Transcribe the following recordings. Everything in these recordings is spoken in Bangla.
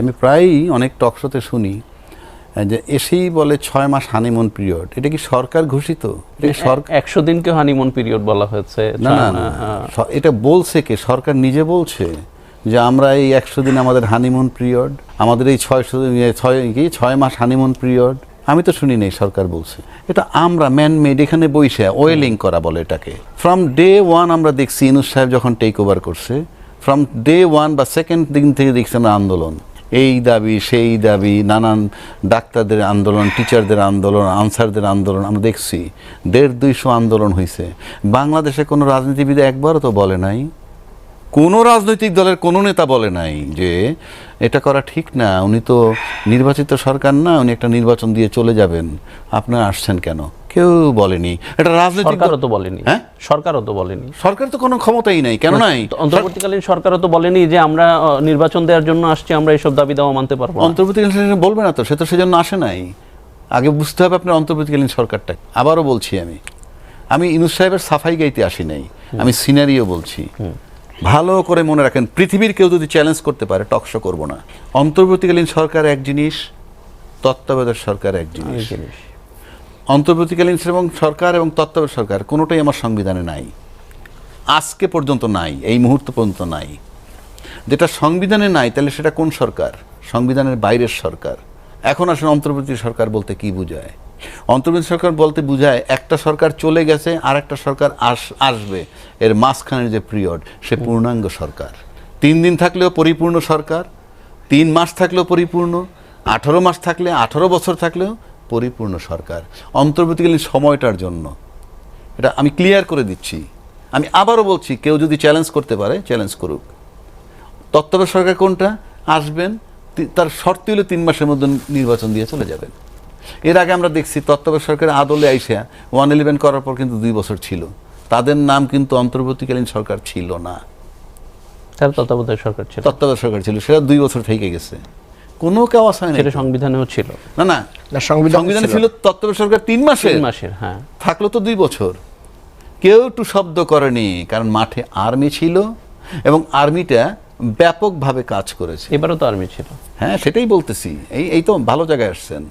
আমি প্রায়ই অনেক টক শোতে শুনি যে এসেই বলে 6 মাস হানিমুন পিরিয়ড। এটা কি সরকার ঘোষিত? 100 দিনকে হানিমুন পিরিয়ড বলা হয়েছে। না না না, এটা বলছে কে? সরকার নিজে বলছে যে আমরা এই 100 দিন আমাদের হানিমুন পিরিয়ড, আমাদের এই 6 মাস হানিমুন পিরিয়ড। আমি তো শুনি নেই, সরকার বলছে। এটা আমরা ম্যান মেড, এখানে বইসে ওয়েলিং করা বলে এটাকে। ফ্রম ডে ওয়ান আমরা দেখছি ইউনূস সাহেব যখন টেক ওভার করছে, ফ্রম ডে ওয়ান বা সেকেন্ড দিন থেকে দেখছি আমরা আন্দোলন, এই দাবি সেই দাবি, নানান ডাক্তারদের আন্দোলন, টিচারদের আন্দোলন, আনসারদের আন্দোলন আমরা দেখছি। 150-200 আন্দোলন হয়েছে। বাংলাদেশে কোনো রাজনীতিবিদ একবারও তো বলে নাই, কোনো রাজনৈতিক দলের কোনো নেতা বলে নাই যে এটা করা ঠিক না, উনি তো নির্বাচিত সরকার না, উনি একটা নির্বাচন দিয়ে চলে যাবেন, আপনারা আসছেন কেন? কেউ বলেনি। এটা রাজনৈতিক সরকারও তো বলেনি। হ্যাঁ, সরকারও তো বলেনি। সরকার তো কোনো ক্ষমতাই নাই। কেন নাই? অন্তর্বর্তীকালীন সরকারও তো বলেনি যে আমরা নির্বাচন দেওয়ার জন্য আসছি, আমরা এইসব দাবি দাওয়া মানতে পারবো না। অন্তর্বর্তীকালীন সরকার বলবে না তো, সে তো সেজন্য আসে নাই। আগে বুঝতে হবে আপনার অন্তর্বর্তীকালীন সরকারটা। আবারও বলছি, আমি ইউনূস সাহেবের সাফাই গাইতে আসি নাই, আমি সিনারিও বলছি। ভালো করে মনে রাখেন, পৃথিবীর কেউ যদি চ্যালেঞ্জ করতে পারে টকশো করব না। অন্তর্বর্তীকালীন সরকার এক জিনিস, তত্ত্বাবধায়ক সরকার এক জিনিস। অন্তর্বর্তীকালীন এবং সরকার এবং তত্ত্বাবধায়ক সরকার কোনোটাই আমার সংবিধানে নাই, আজকে পর্যন্ত নাই, এই মুহূর্ত পর্যন্ত নাই। যেটা সংবিধানে নাই তাহলে সেটা কোন সরকার? সংবিধানের বাইরের সরকার। এখন আসলে অন্তর্বর্তী সরকার বলতে কি বোঝায়? অন্তর্বর্তী সরকার বলতে বোঝায় একটা সরকার চলে গেছে আর একটা সরকার আসবে, এর মাঝখানের যে পিরিয়ড, সে পূর্ণাঙ্গ সরকার। 3 দিন থাকলেও পরিপূর্ণ সরকার, 3 মাস থাকলেও পরিপূর্ণ, 18 মাস থাকলে, 18 বছর থাকলেও পরিপূর্ণ সরকার। অন্তর্বর্তীকালীন সময়টার জন্য এটা আমি ক্লিয়ার করে দিচ্ছি। আমি আবারও বলছি, কেউ যদি চ্যালেঞ্জ করতে পারে চ্যালেঞ্জ করুক। তত্ত্বাবধায়ক সরকার কোনটা? আসবেন, তার শর্ত হলো 3 মাসের মধ্যে নির্বাচন দিয়ে চলে যাবেন। এর আগে আমরা দেখছি তত্ত্বাবধায়ক সরকারের আদলে আইসা 111 করার পর কিন্তু 2 বছর ছিল, তাদের নাম কিন্তু অন্তর্বর্তীকালীন সরকার ছিল না, তত্ত্বাবধায়ক সরকার ছিল। তত্ত্বাবধায়ক সরকার ছিল, সেটা 2 বছর থেকে গেছে। কোনো কেউ আসে না, সেটা সংবিধানেও ছিল। না না, সংবিধানে ছিল তত্ত্বাবধায়ক সরকার 3 মাসের। হ্যাঁ, থাকলো তো 2 বছর। কেউ একটু শব্দ করেনি, কারণ মাঠে আর্মি ছিল এবং আর্মিটা ব্যাপকভাবে কাজ করেছে। এবারও তো আর্মি ছিল। হ্যাঁ, সেটাই বলতেছি। এই তো ভালো জায়গায় আসছেন।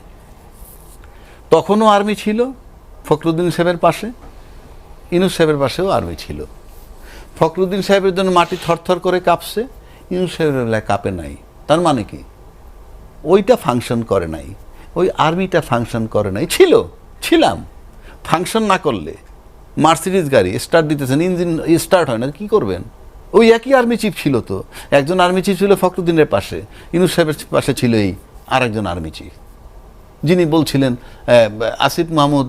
তখনও আর্মি ছিল ফখরুদ্দিন সাহেবের পাশে, ইউনূস সাহেবের পাশেও আর্মি ছিল। ফখরুদ্দিন সাহেবের জন্য মাটি থরথর করে কাঁপছে, ইউনূস সাহেবের বেলায় কাঁপে নাই। তার মানে কি? ওইটা ফাংশন করে নাই, ওই আর্মিটা ফাংশন করে নাই। ছিলাম, ফাংশন না করলে মার্সিডিজ গাড়ি স্টার্ট দিতেছেন, ইঞ্জিন স্টার্ট হয় না, কি করবেন? ওই একই আর্মি চিফ ছিল তো। একজন আর্মি চিফ ছিল ফখরুদ্দিনের পাশে, ইউনূস সাহেবের পাশে ছিল এই আরেকজন আর্মি চিফ, যিনি বলছিলেন আসিফ মাহমুদ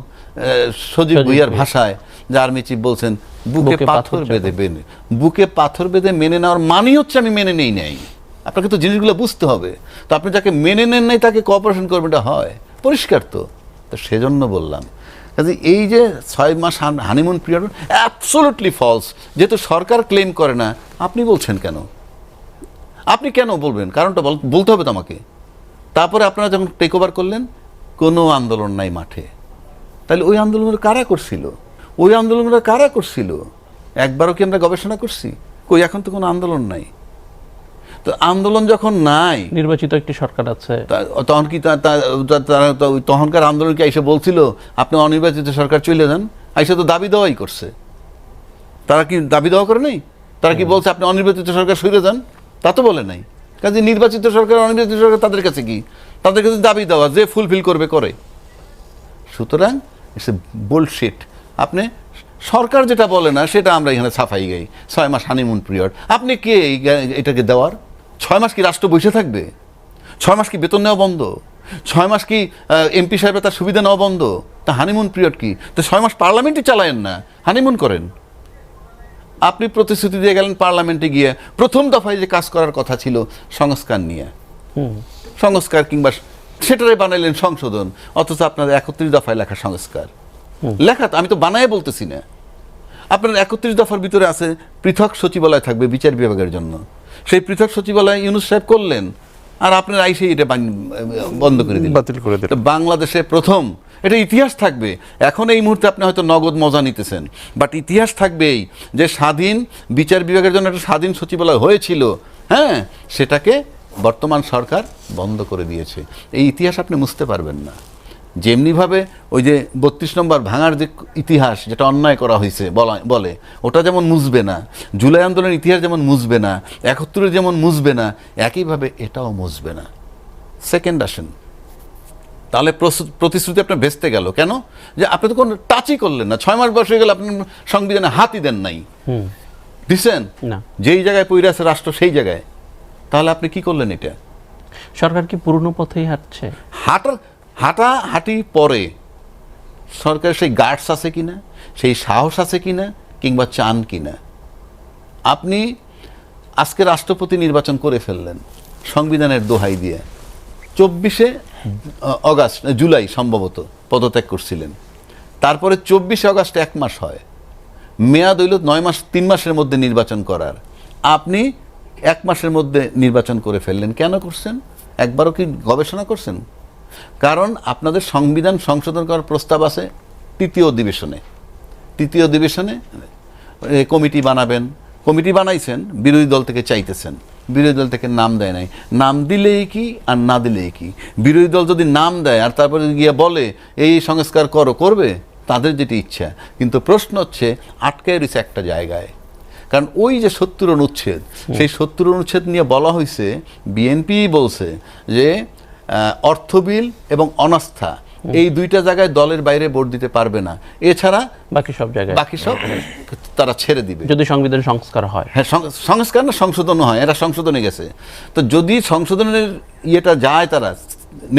সজীব ভুইয়ার ভাষায় যে আর্মি চিফ বলছেন বুকে পাথর বেঁধে মেনে নেওয়ার মানে হচ্ছে আমি মেনে নেই নাই। আপনাকে তো জিনিসগুলো বুঝতে হবে। তো আপনি যাকে মেনে নেন নাই তাকে কোঅপারেশন করবেন, এটা হয় পরিষ্কার। তো সেজন্য বললাম, কাজে এই যে 6 মাস হানিমুন পিরিয়ড অ্যাবসলিউটলি ফলস। যেহেতু সরকার ক্লেম করে না, আপনি বলছেন কেন? আপনি কেন বলবেন? কারণটা বলতে হবে তো আমাকে। তারপরে আপনারা যখন টেক ওভার করলেন, কোনো আন্দোলন নাই মাঠে। তাহলে ওই আন্দোলনগুলো কারা করছিল? একবারও কি আমরা গবেষণা করছি? কই, এখন তো কোনো আন্দোলন নাই। তো আন্দোলন যখন নাই, নির্বাচিত একটি সরকার আছে, তখন কি তখনকার আন্দোলন কি এসে বলছিল আপনি অনির্বাচিত সরকার চলে যান? আইসা তো দাবি দেওয়াই করছে। তারা কি দাবি দেওয়া করে নাই? তারা কি বলছে আপনি অনির্বাচিত সরকার সরে যান? তা তো বলে নাই। কাজে নির্বাচিত সরকার, অনির্বাচিত সরকার তাদের কাছে কি? তাদের কাছে দাবি দেওয়া, যে ফুলফিল করবে করে। সুতরাং ইটস এ বুলশিট। আপনি সরকার যেটা বলে না সেটা আমরা এখানে সাফাই গাই। 6 মাস হানিমুন পিরিয়ড, আপনি কে এটাকে দেওয়ার? 6 মাস কি রাষ্ট্র বসে থাকবে? 6 মাস কি বেতন নেওয়া বন্ধ? 6 মাস কি এমপি সাহেবের তার সুবিধা নেওয়া বন্ধ? তা হানিমুন পিরিয়ড কি? তো 6 মাস পার্লামেন্টই চালায়েন না, হানিমুন করেন। আপনি প্রতিশ্রুতি দিয়ে গেলেন পার্লামেন্টে গিয়ে, প্রথম দফায় যে কাজ করার কথা ছিল সংস্কার নিয়ে, সংস্কার কিংবা সেটাই বানাইলেন সংশোধন, অথচ আপনাদের 31 দফায় লেখা সংস্কার লেখা। আমি তো বানায় বলতেছি না। আপনার 31 দফার ভিতরে আছে পৃথক সচিবালয় থাকবে বিচার বিভাগের জন্য। সেই পৃথক সচিবালয় ইউনূস সাহেব করলেন, আর আপনার আইসে এটা বন্ধ করে দিলেন, বাতিল করে দিলেন। বাংলাদেশে প্রথম, এটা ইতিহাস থাকবে। এখন এই মুহূর্তে আপনি হয়তো নগদ মজা নিতেছেন, বাট ইতিহাস থাকবেই যে স্বাধীন বিচার বিভাগের জন্য একটা স্বাধীন সচিবালয় হয়েছিল। হ্যাঁ, সেটাকে বর্তমান সরকার বন্ধ করে দিয়েছে। এই ইতিহাস আপনি মুছতে পারবেন না। যেমনিভাবে ওই যে ৩২ নম্বর ভাঙার যে ইতিহাস, যেটা অন্যায় করা হয়েছে বলে, ওটা যেমন মুছবে না, জুলাই আন্দোলনের ইতিহাস যেমন মুছবে না, ৭১ যেমন মুছবে না, একইভাবে এটাও মুছবে না। সেকেন্ড আসেন, তাহলে প্রতিশ্রুতি আপনার ভেস্তে গেল কেন? যে আপনি তো কোনো টাচই করলেন না। 6 মাস বয়স হয়ে গেল, আপনি সংবিধানে হাতই দেন নাই, দিচ্ছেন না, যেই জায়গায় পইরে আছে রাষ্ট্র সেই জায়গায়। তাহলে আপনি কি করলেন? এটা সরকার কি পুরনো পথেই হাঁটছে? হাঁটাহাঁটি পরে সরকারের সেই গার্ডস আছে কিনা, সেই সাহস আছে কিনা, কিংবা চান কিনা। আপনি আজকে রাষ্ট্রপতি নির্বাচন করে ফেললেন সংবিধানের দোহাই দিয়ে। 24শে জুলাই সম্ভবত পদত্যাগ করছিলেন। তারপরে 24শে আগস্ট 1 মাস হয়, মেয়াদ হইল 9 মাস, 3 মাসের মধ্যে নির্বাচন করার। আপনি 1 মাসের মধ্যে নির্বাচন করে ফেললেন। কেন করছেন? একবারও কি গবেষণা করছেন? কারণ আপনাদের সংবিধান সংশোধন করার প্রস্তাব আছে তৃতীয় অধিবেশনে কমিটি বানাবেন। কমিটি বানাইছেন, বিরোধী দল থেকে চাইতেছেন, বিরোধী দল থেকে নাম দেয় নাই। নাম দিলেই কি আর না দিলেই কি? বিরোধী দল যদি নাম দেয় আর তারপরে গিয়ে বলে এই সংস্কার করবে, তাদের যেটি ইচ্ছা। কিন্তু প্রশ্ন হচ্ছে আটকায় রয়েছে একটা জায়গায়। কারণ ওই যে ৭০ অনুচ্ছেদ, সেই ৭০ অনুচ্ছেদ নিয়ে বলা হয়েছে, বিএনপি বলছে যে অর্থ বিল এবং অনাস্থা এই দুইটা জায়গায় দলের বাইরে ভোট দিতে পারবে না, এছাড়া বাকি সব তারা ছেড়ে দিবে যদি সংবিধান সংস্কার হয়। হ্যাঁ, সংস্কার না সংশোধন হয়, এরা সংশোধনে গেছে। তো যদি সংশোধনের ইয়েটা যায় তারা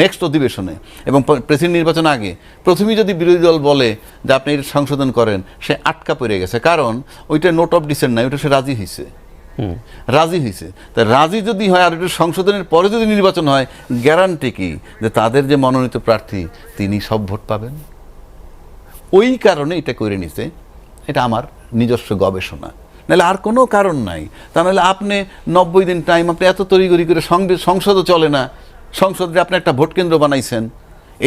নেক্সট অধিবেশনে এবং প্রেসিডেন্ট নির্বাচন আগে, প্রথমেই যদি বিরোধী দল বলে যে আপনি এটা সংশোধন করেন, সে আটকা পড়ে গেছে। কারণ ওইটা নোট অফ ডিসেন্ট নাই, ওইটা সে রাজি হয়েছে। তা রাজি যদি হয় আর একটু সংশোধনের পরে যদি নির্বাচন হয়, গ্যারান্টি কি যে তাদের যে মনোনীত প্রার্থী তিনি সব ভোট পাবেন? ওই কারণে এটা করে নিছে। এটা আমার নিজস্ব গবেষণা, নাহলে আর কোনো কারণ নাই। তা নাহলে আপনি 90 দিন টাইম, আপনি এত তড়িঘড়ি করে সংসদও চলে না, সংসদে আপনি একটা ভোট কেন্দ্র বানাইছেন।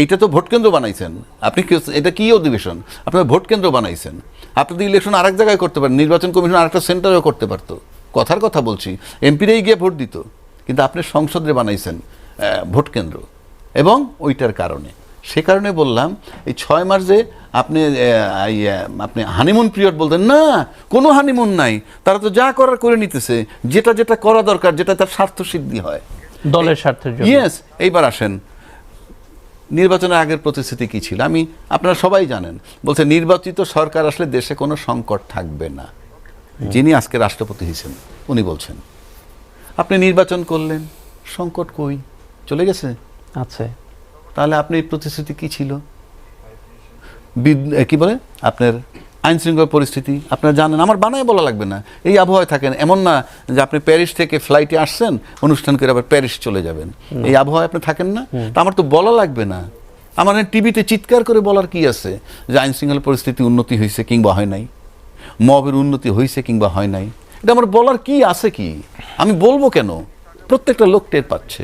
এইটা তো ভোট কেন্দ্র বানাইছেন আপনি, এটা কি অধিবেশন? আপনার ভোট কেন্দ্র বানাইছেন। আপনি তো ইলেকশন আরেক জায়গায় করতে পারেন, নির্বাচন কমিশন আরেকটা সেন্টারেও করতে পারতো। কথার কথা বলছি, এমপিরাই গিয়ে ভোট দিত, কিন্তু আপনি সংসদে বানাইছেন ভোট কেন্দ্র। এবং ওইটার কারণে, সে কারণে বললাম এই 6 মাস যে আপনি হানিমুন পিরিয়ড বলতেন না, কোনো হানিমুন নাই। তারা তো যা করার করে নিতেছে, যেটা যেটা করা দরকার, যেটা তার স্বার্থ সিদ্ধি হয়, দলের স্বার্থের জন্য। ইয়েস। এইবার আসেন, নির্বাচনের আগের প্রতিশ্রুতি কি ছিল? আপনারা সবাই জানেন, বলছে নির্বাচিত সরকার আসলে দেশে কোনো সংকট থাকবে না। যিনি আজকে রাষ্ট্রপতি হয়েছেন উনি বলছেন। আপনি নির্বাচন করলেন, সংকট কই? চলে গেছে। আচ্ছা, তাহলে আপনি প্রতিশ্রুতি কি ছিল? কি বলে আপনার আইন শৃঙ্খলা পরিস্থিতি আপনারা জানেন, আমার বানায় বলা লাগবে না। এই আবহাওয়ায় থাকেন, এমন না যে আপনি প্যারিস থেকে ফ্লাইটে আসছেন, অনুষ্ঠান করে আবার প্যারিস চলে যাবেন। এই আবহাওয়ায় আপনি থাকেন না, তা আমার তো বলা লাগবে না। আমার টিভিতে চিৎকার করে বলার কি আছে যে আইন শৃঙ্খলা পরিস্থিতি উন্নতি হয়েছে কিংবা হয় নাই, মবের উন্নতি হয়েছে কিংবা হয় নাই? এটা আমার বলার কি আছে? কি আমি বলবো কেন? প্রত্যেকটা লোক টের পাচ্ছে।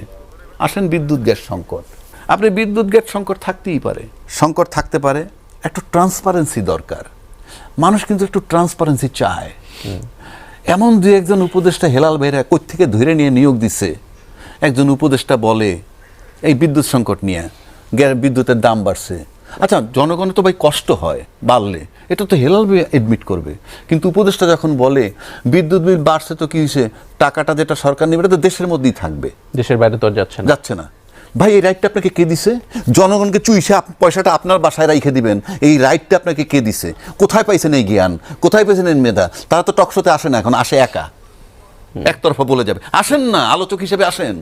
আসেন বিদ্যুৎ গ্যাস সংকট, আপনি বিদ্যুৎ গ্যাস সংকট থাকতেই পারে, সংকট থাকতে পারে। একটু ট্রান্সপারেন্সি দরকার। মানুষ কিন্তু একটু ট্রান্সপারেন্সি চায়। এমন 2-1 উপদেষ্টা হেলাল ভাইরা কোত্থেকে ধরে নিয়ে নিয়োগ দিচ্ছে। একজন উপদেষ্টা বলে এই বিদ্যুৎ সংকট নিয়ে বিদ্যুতের দাম বাড়ছে। আচ্ছা, জনগণের তো ভাই কষ্ট হয় বাড়লে, এটা তো হেলাল ভাই এডমিট করবে। কিন্তু উপদেষ্টা যখন বলে বিদ্যুৎ বিল বাড়ছে তো কি হয়েছে, টাকাটা যেটা সরকার নেবে এটা তো দেশের মধ্যেই থাকবে, দেশের বাইরে তো যাচ্ছে না। ভাই এই রাইটটা আপনাকে কে দিছে? জনগণকে চুইছে পয়সাটা আপনার বাসায় রাইখে দিবেন, এই রাইটটা আপনাকে কে দিছে? কোথায় পাইছেন এই জ্ঞান? কোথায় পাইছেন এই মেধা? তারা তো টকশোতে আসে না, এখন আসে একা, একতরফা বলে যাবে। আসেন না, আলোচক হিসেবে আসেন।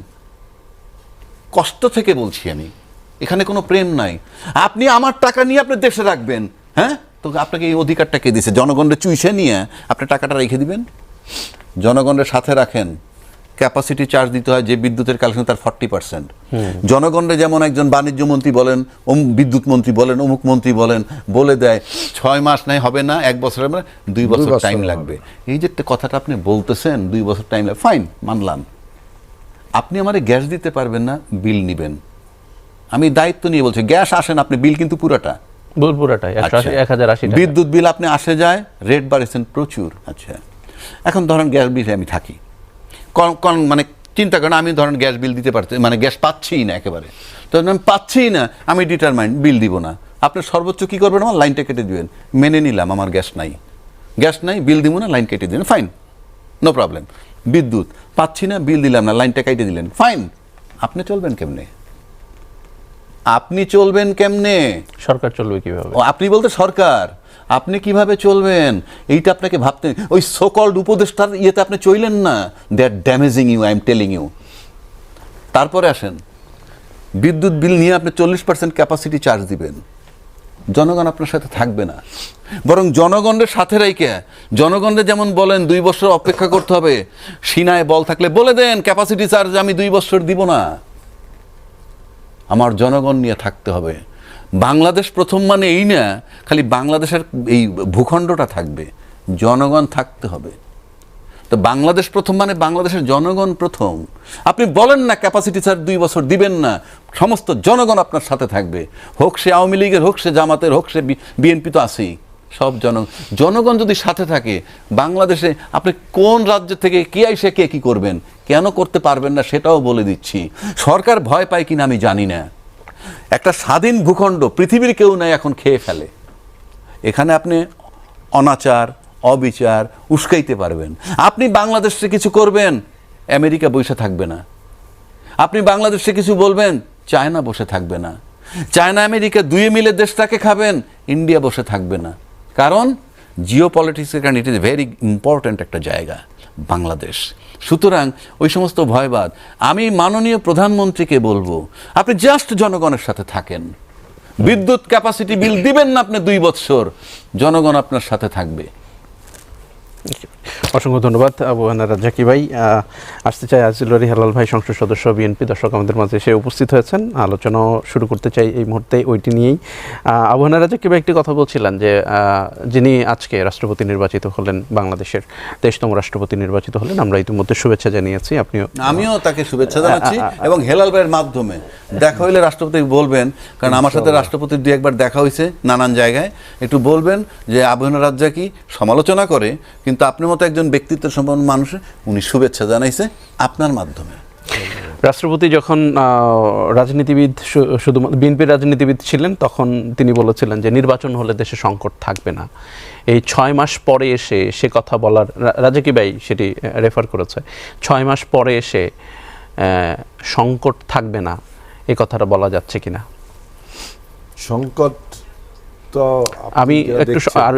কষ্ট থেকে বলছি আমি, এখানে কোনো প্রেম নাই। আপনি আমার টাকা নিয়ে আপনি দেশে রাখবেন, হ্যাঁ? তো আপনাকে এই অধিকারটা কে দিছে? জনগণের চুইছে নিয়ে আপনি টাকাটা রেখে দিবেন? জনগণের সাথে রাখেন। ক্যাপাসিটি চার্জ দিতে হয়, যে বিদ্যুতের কালেকশন তার 40%। জনগণরে যেমন একজন বাণিজ্য মন্ত্রী বলেন, বিদ্যুৎ মন্ত্রী বলেন, অমুক মন্ত্রী বলেন, বলে দেয় 6 মাস নাই, হবে না, 1 বছর, 2 বছর টাইম লাগবে। এই যে কথাটা আপনি বলতেছেন 2 বছর টাইম লাগবে, ফাইন, মানলাম। আপনি আমারে গ্যাস দিতে পারবেন না, বিল নিবেন। আমি দায়িত্ব নিয়ে বলছি, গ্যাস আসেন আপনি, বিল কিন্তু পুরাটাই 1080 টাকা। বিদ্যুৎ বিল আপনি আসে যায়, রেট বাড়েছেন প্রচুর। আচ্ছা, এখন ধরেন গ্যাস বিলে আমি থাকি, মানে চিন্তা করেন আমি ধরেন গ্যাস বিল দিতে পারতে মানে গ্যাস পাচ্ছিই না একেবারে, তো আমি পাচ্ছিই না, আমি ডিটারমাইন্ড বিল দিব না। আপনি সর্বোচ্চ কী করবেন, আমার লাইনটা কেটে দিবেন, মেনে নিলাম আমার গ্যাস নাই, বিল দিব না, লাইন কেটে দিবেন, ফাইন, নো প্রবলেম। বিদ্যুৎ পাচ্ছি না, বিল দিলাম না, লাইনটা কেটে দিলেন, ফাইন। আপনি চলবেন কেমনে? সরকার চলবে কিভাবে? আপনি বলতে সরকার, আপনি কিভাবে চলবেন এইটা আপনাকে ভাবতে, ওই সোকল্ড উপদেষ্টার ইয়েতে আপনি চললেন না, they are damaging you, I am telling you. তারপরে আসেন, বিদ্যুৎ বিল নিয়ে আপনি 40% ক্যাপাসিটি চার্জ দিবেন, জনগণ আপনার সাথে থাকবে না, বরং জনগণের সাথে রাইকে জনগণের যেমন বলেন 2 বছর অপেক্ষা করতে হবে, সিনায় বল থাকলে বলে দেন ক্যাপাসিটি চার্জ আমি 2 বছর দিব না, আমার জনগণ নিয়ে থাকতে হবে। বাংলাদেশ প্রথম মানে এই না খালি বাংলাদেশের এই ভূখণ্ডটা থাকবে, জনগণ থাকতে হবে। তো বাংলাদেশ প্রথম মানে বাংলাদেশের জনগণ প্রথম। আপনি বলেন না ক্যাপাসিটি চার্জ 2 বছর দিবেন না, সমস্ত জনগণ আপনার সাথে থাকবে, হোক সে আওয়ামী লীগের, হোক সে জামাতের, হোক সে বিএনপি, তো আছেই সব জনগণ যদি সাথে থাকে বাংলাদেশে, আপনি কোন রাজ্য থেকে কে আইসে কে কী করবেন, কেন করতে পারবেন না সেটাও বলে দিচ্ছি। সরকার ভয় পায় কিনা আমি জানি না, একটা স্বাধীন ভূখণ্ড পৃথিবীর কেউ নাই এখন খেয়ে ফেলে, এখানে আপনি অনাচার অবিচার উস্কাইতে পারবেন। আপনি বাংলাদেশে কিছু করবেন, আমেরিকা বসে থাকবে না। আপনি বাংলাদেশে কিছু বলবেন, চায়না বসে থাকবে না। চায়না আমেরিকা দুয়ে মিলে দেশটাকে খাবেন, ইন্ডিয়া বসে থাকবে না। কারণ জিও পলিটিক্সের কারণে ইট ইজ ভেরি ইম্পর্ট্যান্ট একটা জায়গা বাংলাদেশ। সুতরাং ওই সমস্ত ভয়বাদ, আমি মাননীয় প্রধানমন্ত্রীকে বলবো, আপনি জাস্ট জনগণের সাথে থাকেন, বিদ্যুৎ ক্যাপাসিটি বিল দিবেন না আপনি 2 বছর, জনগণ আপনার সাথে থাকবে। অসংখ্য ধন্যবাদ আবু হানা রাজ্জাকী ভাই। আসতে চাই আজিলুর হেলাল ভাই, সংসদ সদস্য বিএনপি। দর্শক আমাদের মাঝে এসে উপস্থিত হয়েছেন, আলোচনা শুরু করতে চাই এই মুহূর্তে ওইটি নিয়েই। আবু হানা রাজ্জাকী ভাই একটি কথা বলছিলেন যে যিনি আজকে রাষ্ট্রপতি নির্বাচিত হলেন, বাংলাদেশের 23তম রাষ্ট্রপতি নির্বাচিত হলেন, আমরা ইতিমধ্যে শুভেচ্ছা জানিয়েছি, আমিও তাকে শুভেচ্ছা জানাচ্ছি। এবং হেলাল ভাইয়ের মাধ্যমে দেখা হইলে রাষ্ট্রপতি বলবেন, কারণ আমার সাথে রাষ্ট্রপতির 2-1বার দেখা হয়েছে নানান জায়গায়, একটু বলবেন যে আবু হানা রাজ্জাকী সমালোচনা করে, কিন্তু আপনার মতো একজন ব্যক্তিত্ব সম্পন্ন মানুষে উনি শুভেচ্ছা জানাইছে আপনার মাধ্যমে। রাষ্ট্রপতি যখন রাজনীতিবিদ, শুধু বিএনপির রাজনীতিবিদ ছিলেন, তখন তিনি বলেছিলেন যে নির্বাচন হলে দেশে সংকট থাকবে না। এই 6 মাস পরে এসে সে কথা বলার, রাজ্জাকী ভাই সেটি রেফার করেছে, 6 মাস পরে এসে সংকট থাকবে না, এই কথাটা বলা যাচ্ছে কিনা? সংকট তো আমি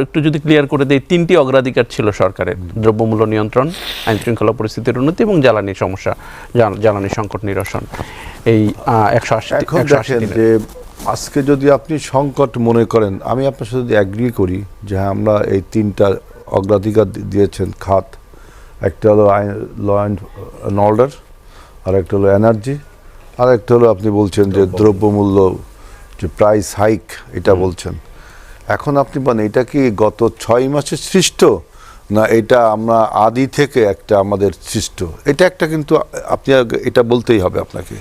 একটু যদি ক্লিয়ার করে দিই, 3টি অগ্রাধিকার ছিল সরকারের: দ্রব্যমূল্য নিয়ন্ত্রণ, আইন শৃঙ্খলা পরিস্থিতির উন্নতি এবং জ্বালানি সমস্যা, জ্বালানি সংকট নিরসন। এই 180 দিনের। যে আজকে যদি আপনি সংকট মনে করেন, আমি আপনার সাথে যদি অ্যাগ্রি করি যে আমরা এই 3টা অগ্রাধিকার দিয়েছেন খাত, একটা হলো ল অ্যান্ড অর্ডার, আর একটা হলো এনার্জি, আর একটা হলো আপনি বলছেন যে দ্রব্যমূল্য যে প্রাইস হাইক, এটা বলছেন। এখন আপনি বলেন এটা কি গত 6 মাসের সৃষ্ট, না এটা আমরা আদি থেকে একটা আমাদের সৃষ্ট? এটা একটা, কিন্তু আপনি এটা বলতেই হবে আপনাকে।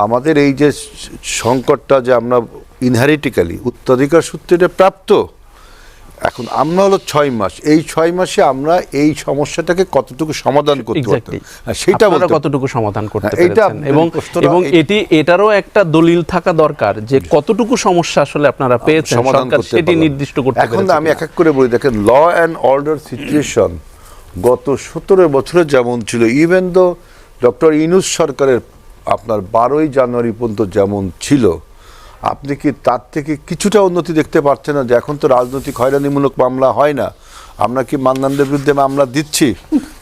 আমাদের এই যে সংকটটা যে আমরা ইনহেরিটিক্যালি উত্তরাধিকার সূত্রে প্রাপ্ত, এখন আমরা হলো 6 মাস, এই 6 মাসে আমরা এই সমস্যাটাকে কতটুকু সমাধান করতে পারতাম, সেটা বলতে কতটুকু সমাধান করতে পেরেছেন, এবং এটারও একটা দলিল থাকা দরকার যে কতটুকু সমস্যা আসলে আপনারা পেয়েছেন, সরকার সেটি নির্দিষ্ট করতে পেরেছে। এখন আমি এক এক করে বলি, দেখেন ল অ্যান্ড অর্ডার সিচুয়েশন গত 17 বছরে যেমন ছিল, ইভেন দো ডক্টর ইউনূস সরকারের আপনার 12ই জানুয়ারি পর্যন্ত যেমন ছিল, আপনি কি তার থেকে কিছুটা উন্নতি দেখতে পাচ্ছেন না? যে এখন তো রাজনৈতিক হয়রানিমূলক মামলা হয় না, আমরা কি মান্নানদের বিরুদ্ধে মামলা দিচ্ছি,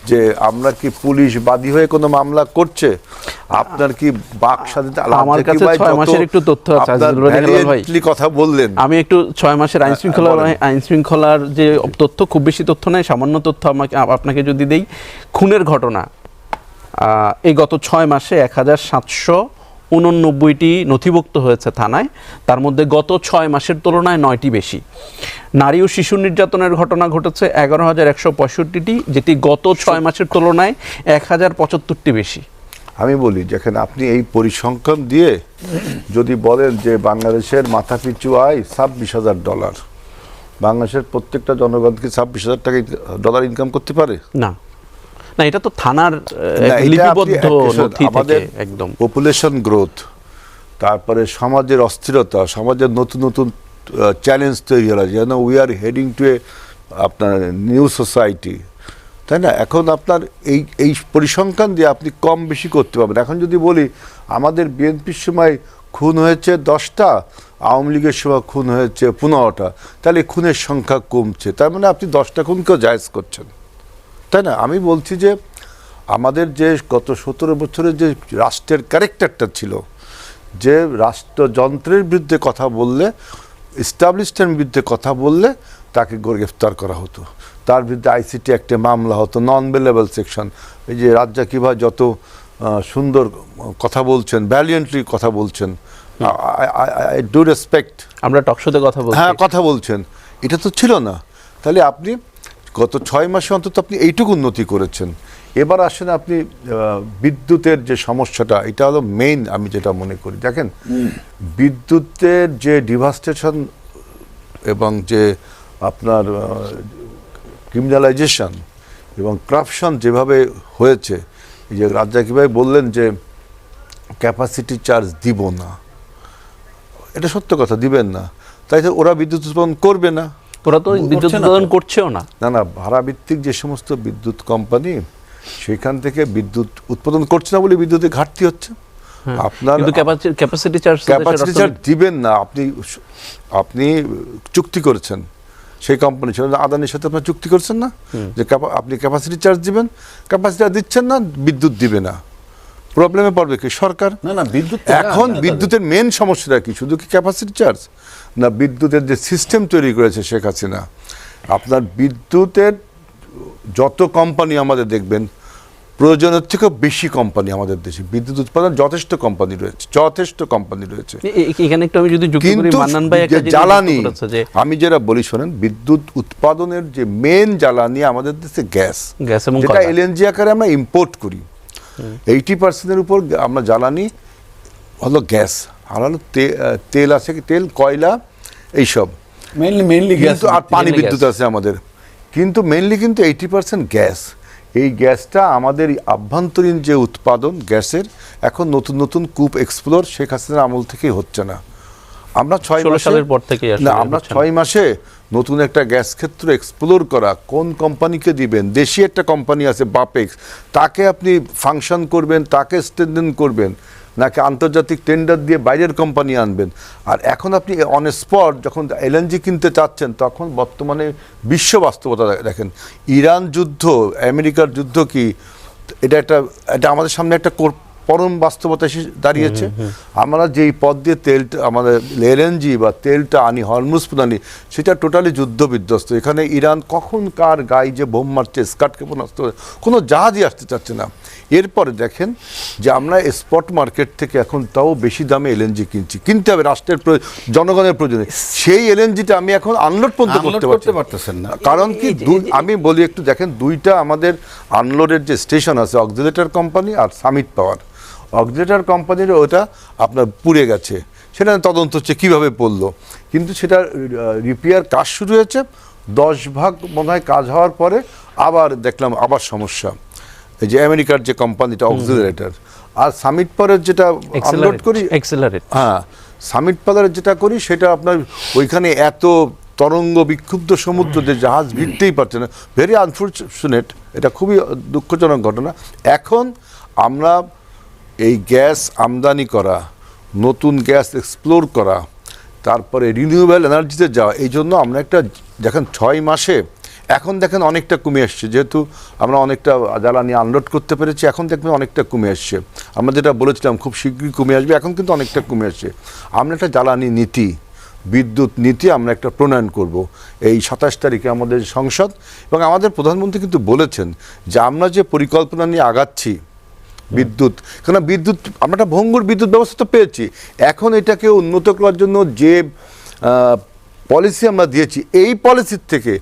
যে আমরা কি পুলিশ বাদী হয়ে কোনো মামলা করছে, আপনার কি বাক স্বাধীনতা? আমার কাছে 6 মাসের একটু তথ্য আছে ভাই, কথা বললেন। আমি একটু 6 মাসের আইন শৃঙ্খলার যে তথ্য, খুব বেশি তথ্য নাই, সামান্য তথ্য আপনাকে যদি দেই। খুনের ঘটনা এই গত 6 মাসে 1789টি নথিভুক্ত হয়েছে থানায়, তার মধ্যে গত 6 মাসের তুলনায় 9টি বেশি। নারী ও শিশু নির্যাতনের ঘটনা ঘটেছে 11,165টি, যেটি গত 6 মাসের তুলনায় 1,075টি বেশি। আমি বলি, যেখানে আপনি এই পরিসংখ্যান দিয়ে যদি বলেন যে বাংলাদেশের মাথাপিছু আয় $26,000, বাংলাদেশের প্রত্যেকটা জনগণ কি $26,000 ইনকাম করতে পারে? না, না, এটা তো থানার না, এটা লিপিবদ্ধ আপনি নথি আমাদের থেকে একদম। পপুলেশন গ্রোথ, তারপরে সমাজের অস্থিরতা, সমাজের নতুন নতুন চ্যালেঞ্জ তৈরি হলো, যেন উই আর হেডিং টু এ আপনার নিউ সোসাইটি, তাই না? এখন আপনার এই পরিসংখ্যান দিয়ে আপনি কম বেশি করতে পারবেন। এখন যদি বলি আমাদের বিএনপির সময় খুন হয়েছে 10টা, আওয়ামী লীগের সময় খুন হয়েছে 15টা, তাহলে খুনের সংখ্যা কমছে, তার মানে আপনি 10টা খুনকেও জায়েজ করছেন, তাই না? আমি বলছি যে আমাদের যে গত 17 বছরের যে রাষ্ট্রের ক্যারেক্টারটা ছিল, যে রাষ্ট্রযন্ত্রের বিরুদ্ধে কথা বললে, এস্টাবলিশমেন্টের বিরুদ্ধে কথা বললে তাকে গ্রেফতার করা হতো, তার বিরুদ্ধে আইসিটি একটা মামলা হতো, নন বেলেবল সেকশন। এই যে রাজ্জাকি ভাই যত সুন্দর কথা বলছেন, ভ্যালিয়েন্টলি কথা বলছেন, আই ডু রেসপেক্ট, আমরা টকশোতে কথা বলছি। হ্যাঁ কথা বলছেন, এটা তো ছিল না। তাহলে আপনি গত 6 মাসে অন্তত আপনি এইটুকু উন্নতি করেছেন। এবার আসেন আপনি বিদ্যুতের যে সমস্যাটা, এটা হলো মেইন, আমি যেটা মনে করি। দেখেন, বিদ্যুতের যে ডিভাস্টেশন এবং যে আপনার ক্রিমিনালাইজেশন এবং করাপশন যেভাবে হয়েছে, এই যে রাজ্জাকি ভাই বললেন যে ক্যাপাসিটি চার্জ দিব না, এটা সত্য কথা, দিবেন না, তাই তো ওরা বিদ্যুৎ উৎপাদন করবে না। ওরা তো বিদ্যুৎ উৎপাদন করছেও না। না না, ভাড়া ভিত্তিক যে সমস্ত বিদ্যুৎ কোম্পানি, সেখান থেকে বিদ্যুৎ উৎপাদন করছে না বলে বিদ্যুতের ঘাটতি হচ্ছে। আপনার কিন্তু ক্যাপাসিটি চার্জ দিবেন না, আপনি চুক্তি করেছেন সেই কোম্পানির সাথে, আদানির সাথে আপনার চুক্তি করছেন না যে আপনি ক্যাপাসিটি চার্জ দিবেন, ক্যাপাসিটি দিচ্ছেন না, বিদ্যুৎ দিবে না, প্রবলেমে পড়বে কি সরকার? না না, বিদ্যুৎ এখন বিদ্যুতের মেন সমস্যাটা কি? শুধু কি ক্যাপাসিটি চার্জ না, বিদ্যুতের যে সিস্টেম তৈরি করেছে শেখ হাসিনা, আপনার বিদ্যুতের যত কোম্পানি আমাদের দেখবেন, প্রয়োজনের থেকেও বেশি কোম্পানি আমাদের দেশে বিদ্যুৎ উৎপাদন, যথেষ্ট কোম্পানি রয়েছে। এখানে একটু আমি যদি যুক্ত করি, মান্নান ভাই একটা জিনিস জ্বালানি, বলেছে যে আমি যেটা বলি শোনেন, বিদ্যুৎ উৎপাদনের যে মেন জ্বালানি আমাদের দেশে গ্যাস, এবং যেটা এলএনজি আকারে আমরা ইম্পোর্ট করি। 80% উপর আমরা জ্বালানি হলো গ্যাস, আর হলো তেল আছে, তেল, কয়লা, এইসব মেইনলি গ্যাস, আর পানি বিদ্যুৎ আছে আমাদের, কিন্তু মেইনলি কিন্তু 80% গ্যাস। এই গ্যাসটা আমাদের আভ্যন্তরীণ যে উৎপাদন গ্যাসের, এখন নতুন নতুন কূপ এক্সপ্লোর শেখ হাসিনার আমল থেকেই হচ্ছে না। আমরা 6 সালের পর থেকে আমরা 6 মাসে নতুন একটা গ্যাস ক্ষেত্র এক্সপ্লোর করা, কোন কোম্পানিকে দিবেন, দেশি একটা কোম্পানি আছে বাপেক্স, তাকে আপনি ফাংশন করবেন, তাকে স্ট্রেনথেন করবেন, নাকি আন্তর্জাতিক টেন্ডার দিয়ে বাইরের কোম্পানি আনবেন। আর এখন আপনি অন স্পট যখন এলএনজি কিনতে চাচ্ছেন, তখন বর্তমানে বিশ্ব বাস্তবতা দেখেন, ইরান যুদ্ধ, আমেরিকার যুদ্ধ কি, এটা আমাদের সামনে একটা পরম বাস্তবতা এসে দাঁড়িয়েছে। আমরা যেই পথ দিয়ে তেলটা, আমাদের এলএনজি বা তেলটা আনি, হরমুজ প্রণালী, সেটা টোটালি যুদ্ধ বিধ্বস্ত। এখানে ইরান কখন কার গায়ে যে বোম মারছে, স্কাট ক্ষেপণাস্ত্র, কোনো জাহাজই আসতে চাচ্ছে না। এরপরে দেখেন যে আমরা স্পট মার্কেট থেকে এখন তাও বেশি দামে এলএনজি কিনতে হবে রাষ্ট্রের জনগণের প্রয়োজনে। সেই এলএনজিটা আমি এখন আনলোড পর্যন্ত করতে পারতেছেন না। কারণ কি, আমি বলি একটু দেখেন, দুইটা আমাদের আনলোডের যে স্টেশন আছে, অক্সিলেটর কোম্পানি আর সামিট পাওয়ার। অক্সিলেটর কোম্পানির ওটা আপনার পুড়ে গেছে, সেটা তদন্ত হচ্ছে কীভাবে পড়লো, কিন্তু সেটা রিপেয়ার কাজ শুরু হয়েছে, 10 ভাগ মনে হয় কাজ হওয়ার পরে আবার দেখলাম আবার সমস্যা। এই যে আমেরিকার যে কোম্পানিটা অক্সিলারেটর, আর সামিট পাওয়ারের যেটা আনলোড করি, হ্যাঁ সামিট পাওয়ারের যেটা করি, সেটা আপনার ওইখানে এত তরঙ্গ বিক্ষুব্ধ সমুদ্র যে জাহাজ ভিড়তেই পারছে না। ভেরি আনফর্চুনেট, এটা খুবই দুঃখজনক ঘটনা। এখন আমরা এই গ্যাস আমদানি করা, নতুন গ্যাস এক্সপ্লোর করা, তারপরে রিনিউয়েবল এনার্জিতে যাওয়া, এই জন্য আমরা একটা দেখেন 6 মাসে এখন দেখেন অনেকটা কমে আসছে, যেহেতু আমরা অনেকটা জ্বালানি আনলোড করতে পেরেছি, এখন দেখবেন অনেকটা কমে আসছে। আমরা যেটা বলেছিলাম খুব শীঘ্রই কমে আসবে, এখন কিন্তু অনেকটা কমে আসছে। আমরা একটা জ্বালানি নীতি, বিদ্যুৎ নীতি আমরা একটা প্রণয়ন করব এই 27 তারিখে আমাদের সংসদ, এবং আমাদের প্রধানমন্ত্রী কিন্তু বলেছেন যে আমরা যে পরিকল্পনা নিয়ে আগাচ্ছি বিদ্যুৎ, কারণ বিদ্যুৎ আমরা একটা ভঙ্গুর বিদ্যুৎ ব্যবস্থা তো পেয়েছি, এখন এটাকে উন্নত করার জন্য যে পলিসি আমরা দিয়েছি, এই পলিসির থেকে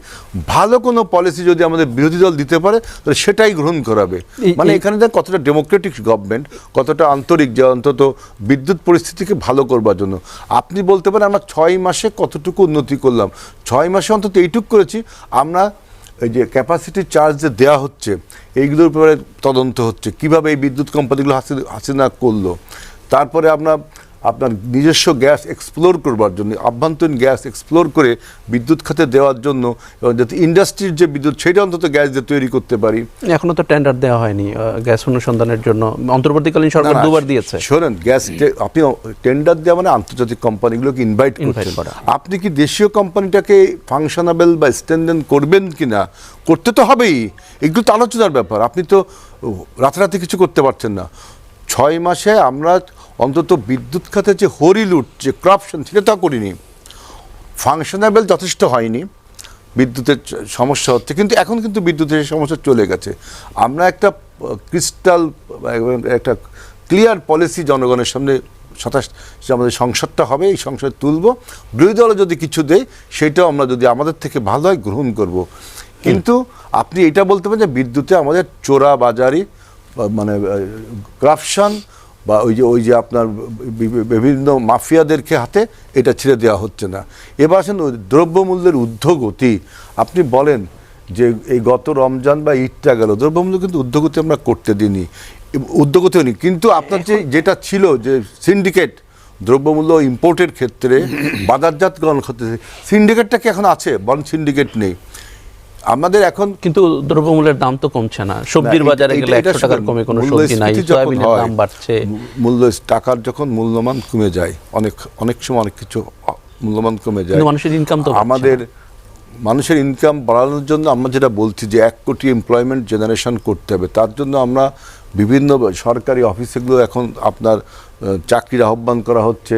ভালো কোনো পলিসি যদি আমাদের বিরোধী দল দিতে পারে, তাহলে সেটাই গ্রহণ করাবে। মানে এখানে দেখ কতটা ডেমোক্রেটিক গভর্নমেন্ট, কতটা আন্তরিক, যে অন্তত বিদ্যুৎ পরিস্থিতিকে ভালো করবার জন্য। আপনি বলতে পারেন আমরা 6 মাসে কতটুকু উন্নতি করলাম, 6 মাসে অন্তত এইটুকু করেছি, আমরা এই যে ক্যাপাসিটি চার্জ যে দেওয়া হচ্ছে এইগুলোর ব্যাপারে তদন্ত হচ্ছে, কিভাবে এই বিদ্যুৎ কোম্পানিগুলো হাসিনা করলো। তারপরে আপনার নিজস্ব গ্যাস এক্সপ্লোর করবার জন্য, আভ্যন্তরীণ গ্যাস এক্সপ্লোর করে বিদ্যুৎ খাতে দেওয়ার জন্য, এবং যাতে ইন্ডাস্ট্রির যে বিদ্যুৎ সেটা অন্তত গ্যাস দিয়ে তৈরি করতে পারি। এখনো তো টেন্ডার দেওয়া হয়নি গ্যাস অনুসন্ধানের জন্য, অন্তর্বর্তীকালীন সরকার দুবার দিয়েছে। শোনেন, গ্যাস আপনি টেন্ডার দেওয়া মানে আন্তর্জাতিক কোম্পানিগুলোকে ইনভাইট করছেন, আপনি কি দেশীয় কোম্পানিটাকে ফাংশনাবেল বা স্ট্যান্ডার্ড করবেন কিনা? করতে তো হবেই, এগুলো তো আলোচনার ব্যাপার। আপনি তো রাতারাতি কিছু করতে পারছেন না। 6 মাসে আমরা অন্তত বিদ্যুৎ খাতে যে হরিলুট, যে করাপশন, সেটা তো করিনি। ফাংশনাবেল যথেষ্ট হয়নি, বিদ্যুতের সমস্যা হচ্ছে, কিন্তু এখন কিন্তু বিদ্যুতের সমস্যা চলে গেছে। আমরা একটা ক্রিস্টাল, একটা ক্লিয়ার পলিসি জনগণের সামনে যে আমাদের সংসদটা হবে, এই সংসদ তুলব। বিরোধী দল যদি কিছু দেয় সেটাও আমরা, যদি আমাদের থেকে ভালো হয়, গ্রহণ করব। কিন্তু আপনি এটা বলতে পারেন যে বিদ্যুতে আমাদের চোরা বাজারি, মানে করাপশন, বা ওই যে আপনার বিভিন্ন মাফিয়াদেরকে হাতে এটা ছেড়ে দেওয়া হচ্ছে না। এবার আসেন দ্রব্যমূল্যের ঊর্ধ্বগতি। আপনি বলেন যে এই গত রমজান বা ঈদটা গেল, দ্রব্যমূল্য কিন্তু ঊর্ধ্বগতি আমরা করতে দিইনি, ঊর্ধ্বগতি হয়নি। কিন্তু আপনার যেটা ছিল যে সিন্ডিকেট, দ্রব্যমূল্য ইম্পোর্টের ক্ষেত্রে, বাজারজাতকরণ ক্ষেত্রে, সিন্ডিকেটটা কি এখন আছে? বরং সিন্ডিকেট নেই আমাদের এখন। কিন্তু দ্রব্যমূল্যের দাম তো কমছে না, সবজির বাজারে গেলে 100 টাকার কমে কোনো সবজি নাই, সয়াবিনের দাম বাড়ছে। টাকার যখন মূল্যমান কমে যায়, অনেক সময় অনেক কিছু মূল্যমান কমে যায়, মানুষের ইনকাম তো আমাদের মানুষের ইনকাম বাড়ানোর জন্য আমরা যেটা বলছি যে 1 কোটি এমপ্লয়মেন্ট জেনারেশন করতে হবে। তার জন্য আমরা বিভিন্ন সরকারি অফিসেগুলো এখন আপনার চাকরির আহ্বান করা হচ্ছে।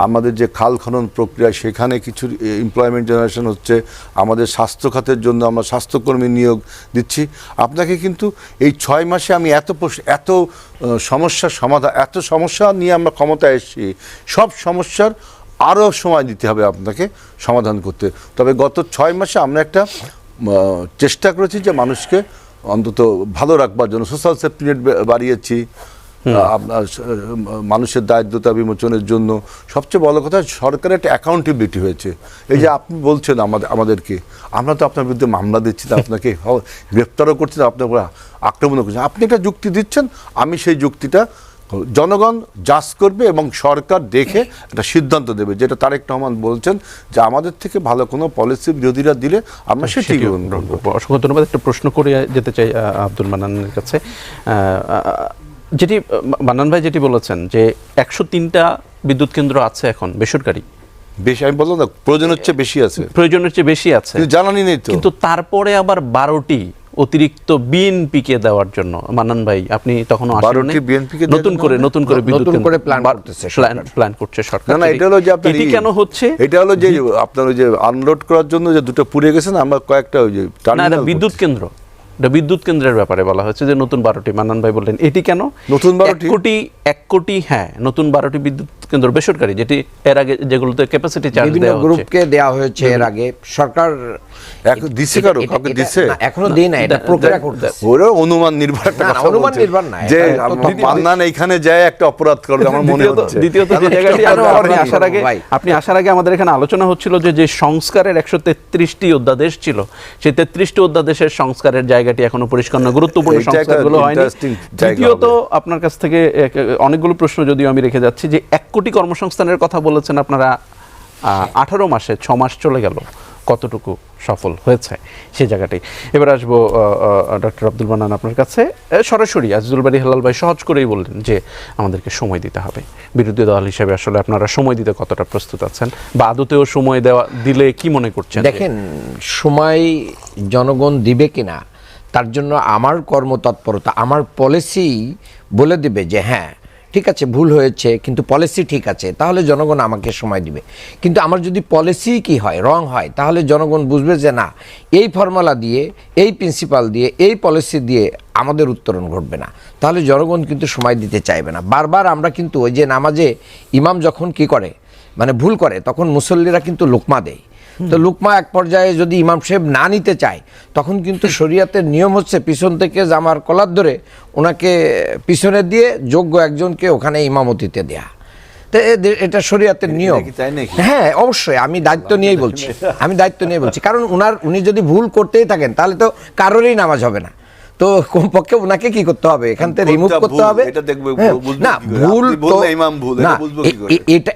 আমাদের যে খাল খনন প্রক্রিয়া, সেখানে কিছু এমপ্লয়মেন্ট জেনারেশন হচ্ছে। আমাদের স্বাস্থ্য খাতের জন্য আমরা স্বাস্থ্যকর্মী নিয়োগ দিচ্ছি। আপনাকে কিন্তু এই 6 মাসে আমি এত সমস্যার সমাধান, এত সমস্যা নিয়ে আমরা ক্ষমতায় এসেছি, সব সমস্যার আরও সময় দিতে হবে আপনাকে সমাধান করতে। তবে গত 6 মাসে আমরা একটা চেষ্টা করেছি যে মানুষকে অন্তত ভালো রাখবার জন্য সোশ্যাল সেফটি নেট বাড়িয়েছি, আপনার মানুষের দারিদ্রতা বিমোচনের জন্য। সবচেয়ে বড় কথা, সরকারের একটা অ্যাকাউন্টেবিলিটি হয়েছে। এই যে আপনি বলছেন আমাদেরকে, আমরা তো আপনার বিরুদ্ধে মামলা দিচ্ছি না, আপনাকে গ্রেপ্তারও করছি না, আপনার আক্রমণও করছি। আপনি একটা যুক্তি দিচ্ছেন, আমি সেই যুক্তিটা জনগণ জাজ করবে এবং সরকার দেখে একটা সিদ্ধান্ত দেবে, যেটা তারেক রহমান বলছেন যে আমাদের থেকে ভালো কোনো পলিসি বিরোধীরা দিলে আমরা সেটি গ্রহণ করব। অসংখ্য ধন্যবাদ। একটা প্রশ্ন করে যেতে চাই আব্দুল মান্নানের কাছে, যেটি মান্নান ভাই যেটি বলেছেন যে 103টা বিদ্যুৎ কেন্দ্র আছে এখন বেসরকারি, বেশি আমি বললাম না, প্রয়োজনের চেয়ে বেশি আছে, প্রয়োজনের চেয়ে বেশি আছে, জানানি নেই তো। কিন্তু তারপরে আবার 12টি অতিরিক্ত বিএনপিকে দেওয়ার জন্য, মান্নান ভাই আপনি তখনও আসেননি, নতুন করে বিদ্যুৎ কেন্দ্র প্ল্যান করছে সরকার। না, এটা হলো যে আপনার এটি কেন হচ্ছে? এটা হলো যে আপনার ওই যে আনলোড করার জন্য যে দুটো পুড়ে গেছে না, আমরা কয়েকটা ওই যে বিদ্যুৎ কেন্দ্র, বিদ্যুৎ কেন্দ্রের ব্যাপারে বলা হচ্ছে যে নতুন 12টি। মান্নান ভাই বললেন এটি কেন নতুন 12টি? 1 কোটি, হ্যাঁ, নতুন 12টি বিদ্যুৎ কেন্দ্র বেসরকারি, যেটি এর আগে যেগুলোতে ক্যাপাসিটি চার্জ দেওয়া হচ্ছে, গ্রুপকে দেওয়া হয়েছে এর আগে। সরকার দিছে কারো কাউকে দিছে? এখনো দেই না, এটা প্রক্রিয়া করতেছে। ওর অনুমান নির্ভর একটা কথা, অনুমান নির্ভর না যে মান্নান এইখানে যায় একটা অপরাধ করবে আমার মনে হচ্ছে। দ্বিতীয়ত যে জায়গাটি আপনি আসার আগে আমাদের এখানে আলোচনা হচ্ছিল যে সংস্কারের 133টি অধ্যাদেশ ছিল, সেই 33টি অধ্যাদেশের সংস্কারের জায়গাটি এখনো পরিষ্কার না, গুরুত্বপূর্ণ সংস্কারগুলো হয়নি। তৃতীয়ত আপনার কাছ থেকে অনেকগুলো প্রশ্ন যদিও আমি রেখে যাচ্ছি, যে 1 কোটি কর্মসংস্থানের কথা বলেছেন আপনারা, 18 মাসে 6 মাস চলে গেল, কতটুকু সফল হয়েছে সেই জায়গাটি। এবার আসবো ডক্টর আব্দুল মান্নান আপনার কাছে। সরাসরি আজিজুল বারী হেলাল ভাই সহজ করেই বললেন যে আমাদেরকে সময় দিতে হবে। বিরোধী দল হিসেবে আসলে আপনারা সময় দিতে কতটা প্রস্তুত আছেন, বা আদতেও সময় দিলে কি মনে করছেন? দেখেন, সময় জনগণ দিবে কিনা তার জন্য আমার কর্মতৎপরতা, আমার পলিসি বলে দিবে যে হ্যাঁ ঠিক আছে, ভুল হয়েছে কিন্তু পলিসি ঠিক আছে, তাহলে জনগণ আমাকে সময় দিবে। কিন্তু আমার যদি পলিসি কি হয়, রং হয়, তাহলে জনগণ বুঝবে যে না, এই ফর্মুলা দিয়ে, এই প্রিন্সিপাল দিয়ে, এই পলিসি দিয়ে আমাদের উত্তরণ ঘটবে না, তাহলে জনগণ কিন্তু সময় দিতে চাইবে না। বারবার আমরা কিন্তু ওই যে নামাজে ইমাম যখন কি করে, মানে ভুল করে, তখন মুসল্লিরা কিন্তু লোকমা দেয়। তো লুকমা এক পর্যায়ে যদি ইমাম সাহেব না নিতে চায়, তখন কিন্তু শরিয়াতের নিয়ম হচ্ছে পিছন থেকে জামার কলার ধরে ওনাকে পিছনে দিয়ে যোগ্য একজনকে ওখানে ইমামতিতে দেয়া। তো এটা শরীয়তের নিয়ম। কি তাই নাকি? হ্যাঁ অবশ্যই, আমি দায়িত্ব নিয়েই বলছি, কারণ উনি যদি ভুল করতেই থাকেন তাহলে তো কারোরই নামাজ হবে না। তো কমপক্ষে ওনাকে কি করতে হবে, এখান থেকে রিমুভ করতে হবে। এটা দেখবে হ্যাঁ, বুঝবে না কি করে? ভুল আপনি তো বললে ইমাম ভুল, এটা না, বুঝবো কি করে?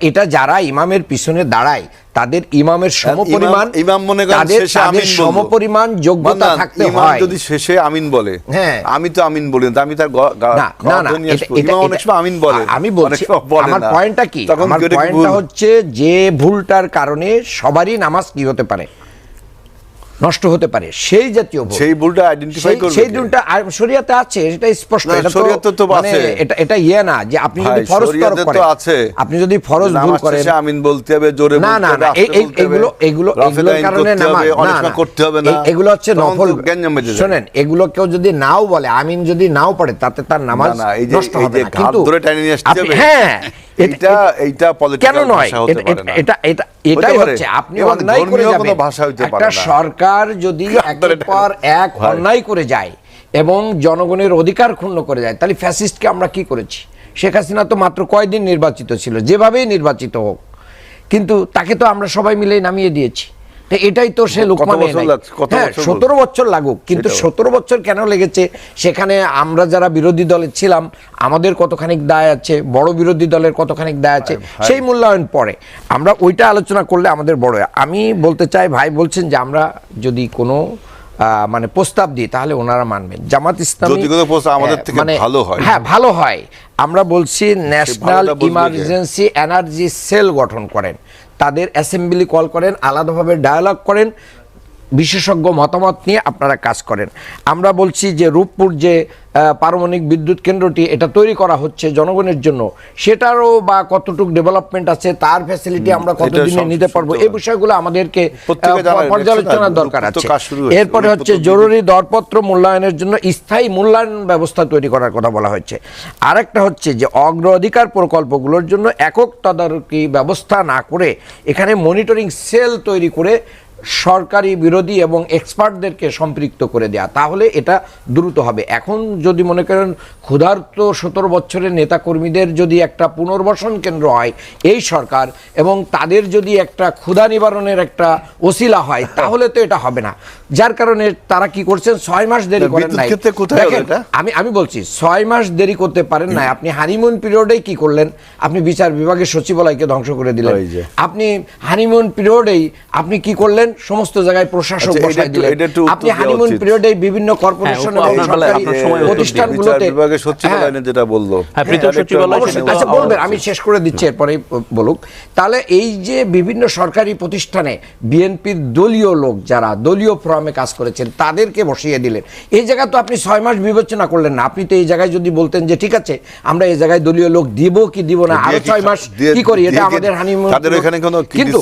এটা যারা ইমামের পিছনে দাঁড়ায় তাদের ইমামের সমপরিমাণ, ইমাম মনে করেন তাদের শেষে আমিন বলবো। সমপরিমাণ যোগ্যতা মান্নান, থাকতে ইমাম হয়। যদি শেষে আমিন বলে, হ্যাঁ। আমি তো আমিন বলি না, আমি তার না, ইমাম অনেক সময় আমিন বলে, আমি অনেক বলছি সময় বলে আমার না। পয়েন্টটা কি, তখন আমার কি ওটা কি পয়েন্টটা ভুল? হচ্ছে যে ভুলটার কারণে সবারই নামাজ কি হতে পারে, নষ্ট হতে পারে, সেই জাতীয় ভুল। সেই ভুলটা আইডেন্টিফাই করবে সেই কে? ভুলটা শরীয়তে আছে, এটা স্পষ্ট। না, এটা শরীয়তে তো মানে আছে। এটা না যে আপনি ভাই, যদি ফরজ তরক শরীয়তে তো করেন, আছে। আপনি যদি ফরজ ভুল নামাজ করেন, শেষে আমিন বলতে হবে, জোরে না বলতে না হবে, না আস্তে বলতে হবে, এগুলোর রাফেদাইন কারণে করতে নামাজ হবে, অনেক না, সময় না, করতে হবে না। এগুলো হচ্ছে তখন তো নফল। গ্যাঞ্জাম বেজে যায়। শোনেন, এগুলো কেউ যদি নাও বলে, আমিন যদি নাও পড়ে, তাতে তার নামাজ না, এই যে- নষ্ট এই হবে যে না। ঘাট কিন্তু ধরে টেনে নিয়ে আসতে আপনি- হবে, হ্যাঁ, এইটা কেন পলিটিক্যাল নয়, ভাষা হতে পারে না। এটাই পারে। হচ্ছে আপনি এবার অন্যায় করে ধর্মীয় কোনো যাবেন। ভাষা হইতে পারে একটা না। সরকার যদি একের পর এক ভাই। অন্যায় করে যায় এবং জনগণের অধিকার ক্ষুণ্ণ করে যায়, তাহলে ফ্যাসিস্টকে আমরা কি করেছি? শেখ হাসিনা তো মাত্র কয়দিন নির্বাচিত ছিল, যেভাবেই নির্বাচিত হোক, কিন্তু তাকে তো আমরা সবাই মিলে নামিয়ে দিয়েছি। তো এটাই তো সে লোক কত মানে বছর লাগছে? কত হ্যাঁ, বছর 17 বছর লাগুক, কিন্তু 17 বছর কেন লেগেছে? সেখানে আমরা যারা বিরোধী দলে ছিলাম আমাদের কতখানিক দায় আছে, বড় বিরোধী দলের কতখানিক দায় আছে, সেই মূল্যায়ন পরে আমরা ওইটা আলোচনা করলে আমাদের বড়। আমি বলতে চাই, ভাই বলছেন যে আমরা যদি কোনো মানে প্রস্তাব দিই তাহলে ওনারা মানবেন। জামাত ইসলামী যদি কোনো প্রস্তাব আমাদের থেকে ভালো হয়। হ্যাঁ ভালো হয়, আমরা বলছি ন্যাশনাল ভালোটা বুঝবে কে? ইমার্জেন্সি এনার্জি সেল গঠন করেন, তাদের অ্যাসেম্বলি কল করেন, আলাদাভাবে ডায়ালগ করেন, বিশেষজ্ঞ মতামত নিয়ে আপনারা কাজ করেন। আমরা বলছি যে রূপপুর যে পারমাণবিক বিদ্যুৎ কেন্দ্রটি এটা তৈরি করা হচ্ছে জনগণের জন্য, সেটারও বা কতটুকু ডেভেলপমেন্ট আছে, তার ফ্যাসিলিটি আমরা কতদিনে নিতে পারবো, এই বিষয়গুলো আমাদেরকে পর্যালোচনার দরকার আছে। এরপরে হচ্ছে জরুরি দরপত্র মূল্যায়নের জন্য স্থায়ী মূল্যায়ন ব্যবস্থা তৈরি করার কথা বলা হয়েছে। আরেকটা হচ্ছে যে অগ্রাধিকার প্রকল্পগুলোর জন্য একক তদারকি ব্যবস্থা না করে এখানে মনিটরিং সেল তৈরি করে সরকারি বিরোধী এবং এক্সপার্টদেরকে সম্পৃক্ত করে দেয়া, তাহলে এটা দ্রুত হবে। এখন যদি মনে করেন ক্ষুধার্ত 17 বছরের নেতাকর্মীদের যদি একটা পুনর্বাসন কেন্দ্র হয় এই সরকার, এবং তাদের যদি একটা ক্ষুধা নিবারণের একটা ওসিলা হয়, তাহলে তো এটা হবে না। যার কারণে তারা কি করছেন, 6 মাস দেরি করেন নাই। দেখেন, আমি বলছি 6 মাস দেরি করতে পারেন না। আপনি হানিমুন পিরিয়ডেই কি করলেন? আপনি বিচার বিভাগের সচিবালয়কে ধ্বংস করে দিলেন। আপনি হানিমুন পিরিয়ডেই আপনি কি করলেন? সমস্ত জায়গায় প্রশাসক বসাই দিলেন। আপনি হানিমুন পিরিয়ডে বিভিন্ন কর্পোরেশন এবং সরকারি প্রতিষ্ঠানগুলোতে সচিবালয় যেটা বললো, আচ্ছা বলবেন, আমি শেষ করে দিচ্ছি, এরপরে বলুক। তাহলে এই যে বিভিন্ন সরকারি প্রতিষ্ঠানে বিএনপির দলীয় লোক যারা দলীয় ফর্মে কাজ করেছেন তাদেরকে বসিয়ে দিলেন। এই জায়গা তো আপনি 6 মাস বিবেচনা করলেন না। আপনি তো এই জায়গায় যদি বলতেন যে ঠিক আছে আমরা এই জায়গায় দলীয় লোক দিব কি দিব না, আরো 6 মাস কি করি, এটা আমাদের হানিমুন। কিন্তু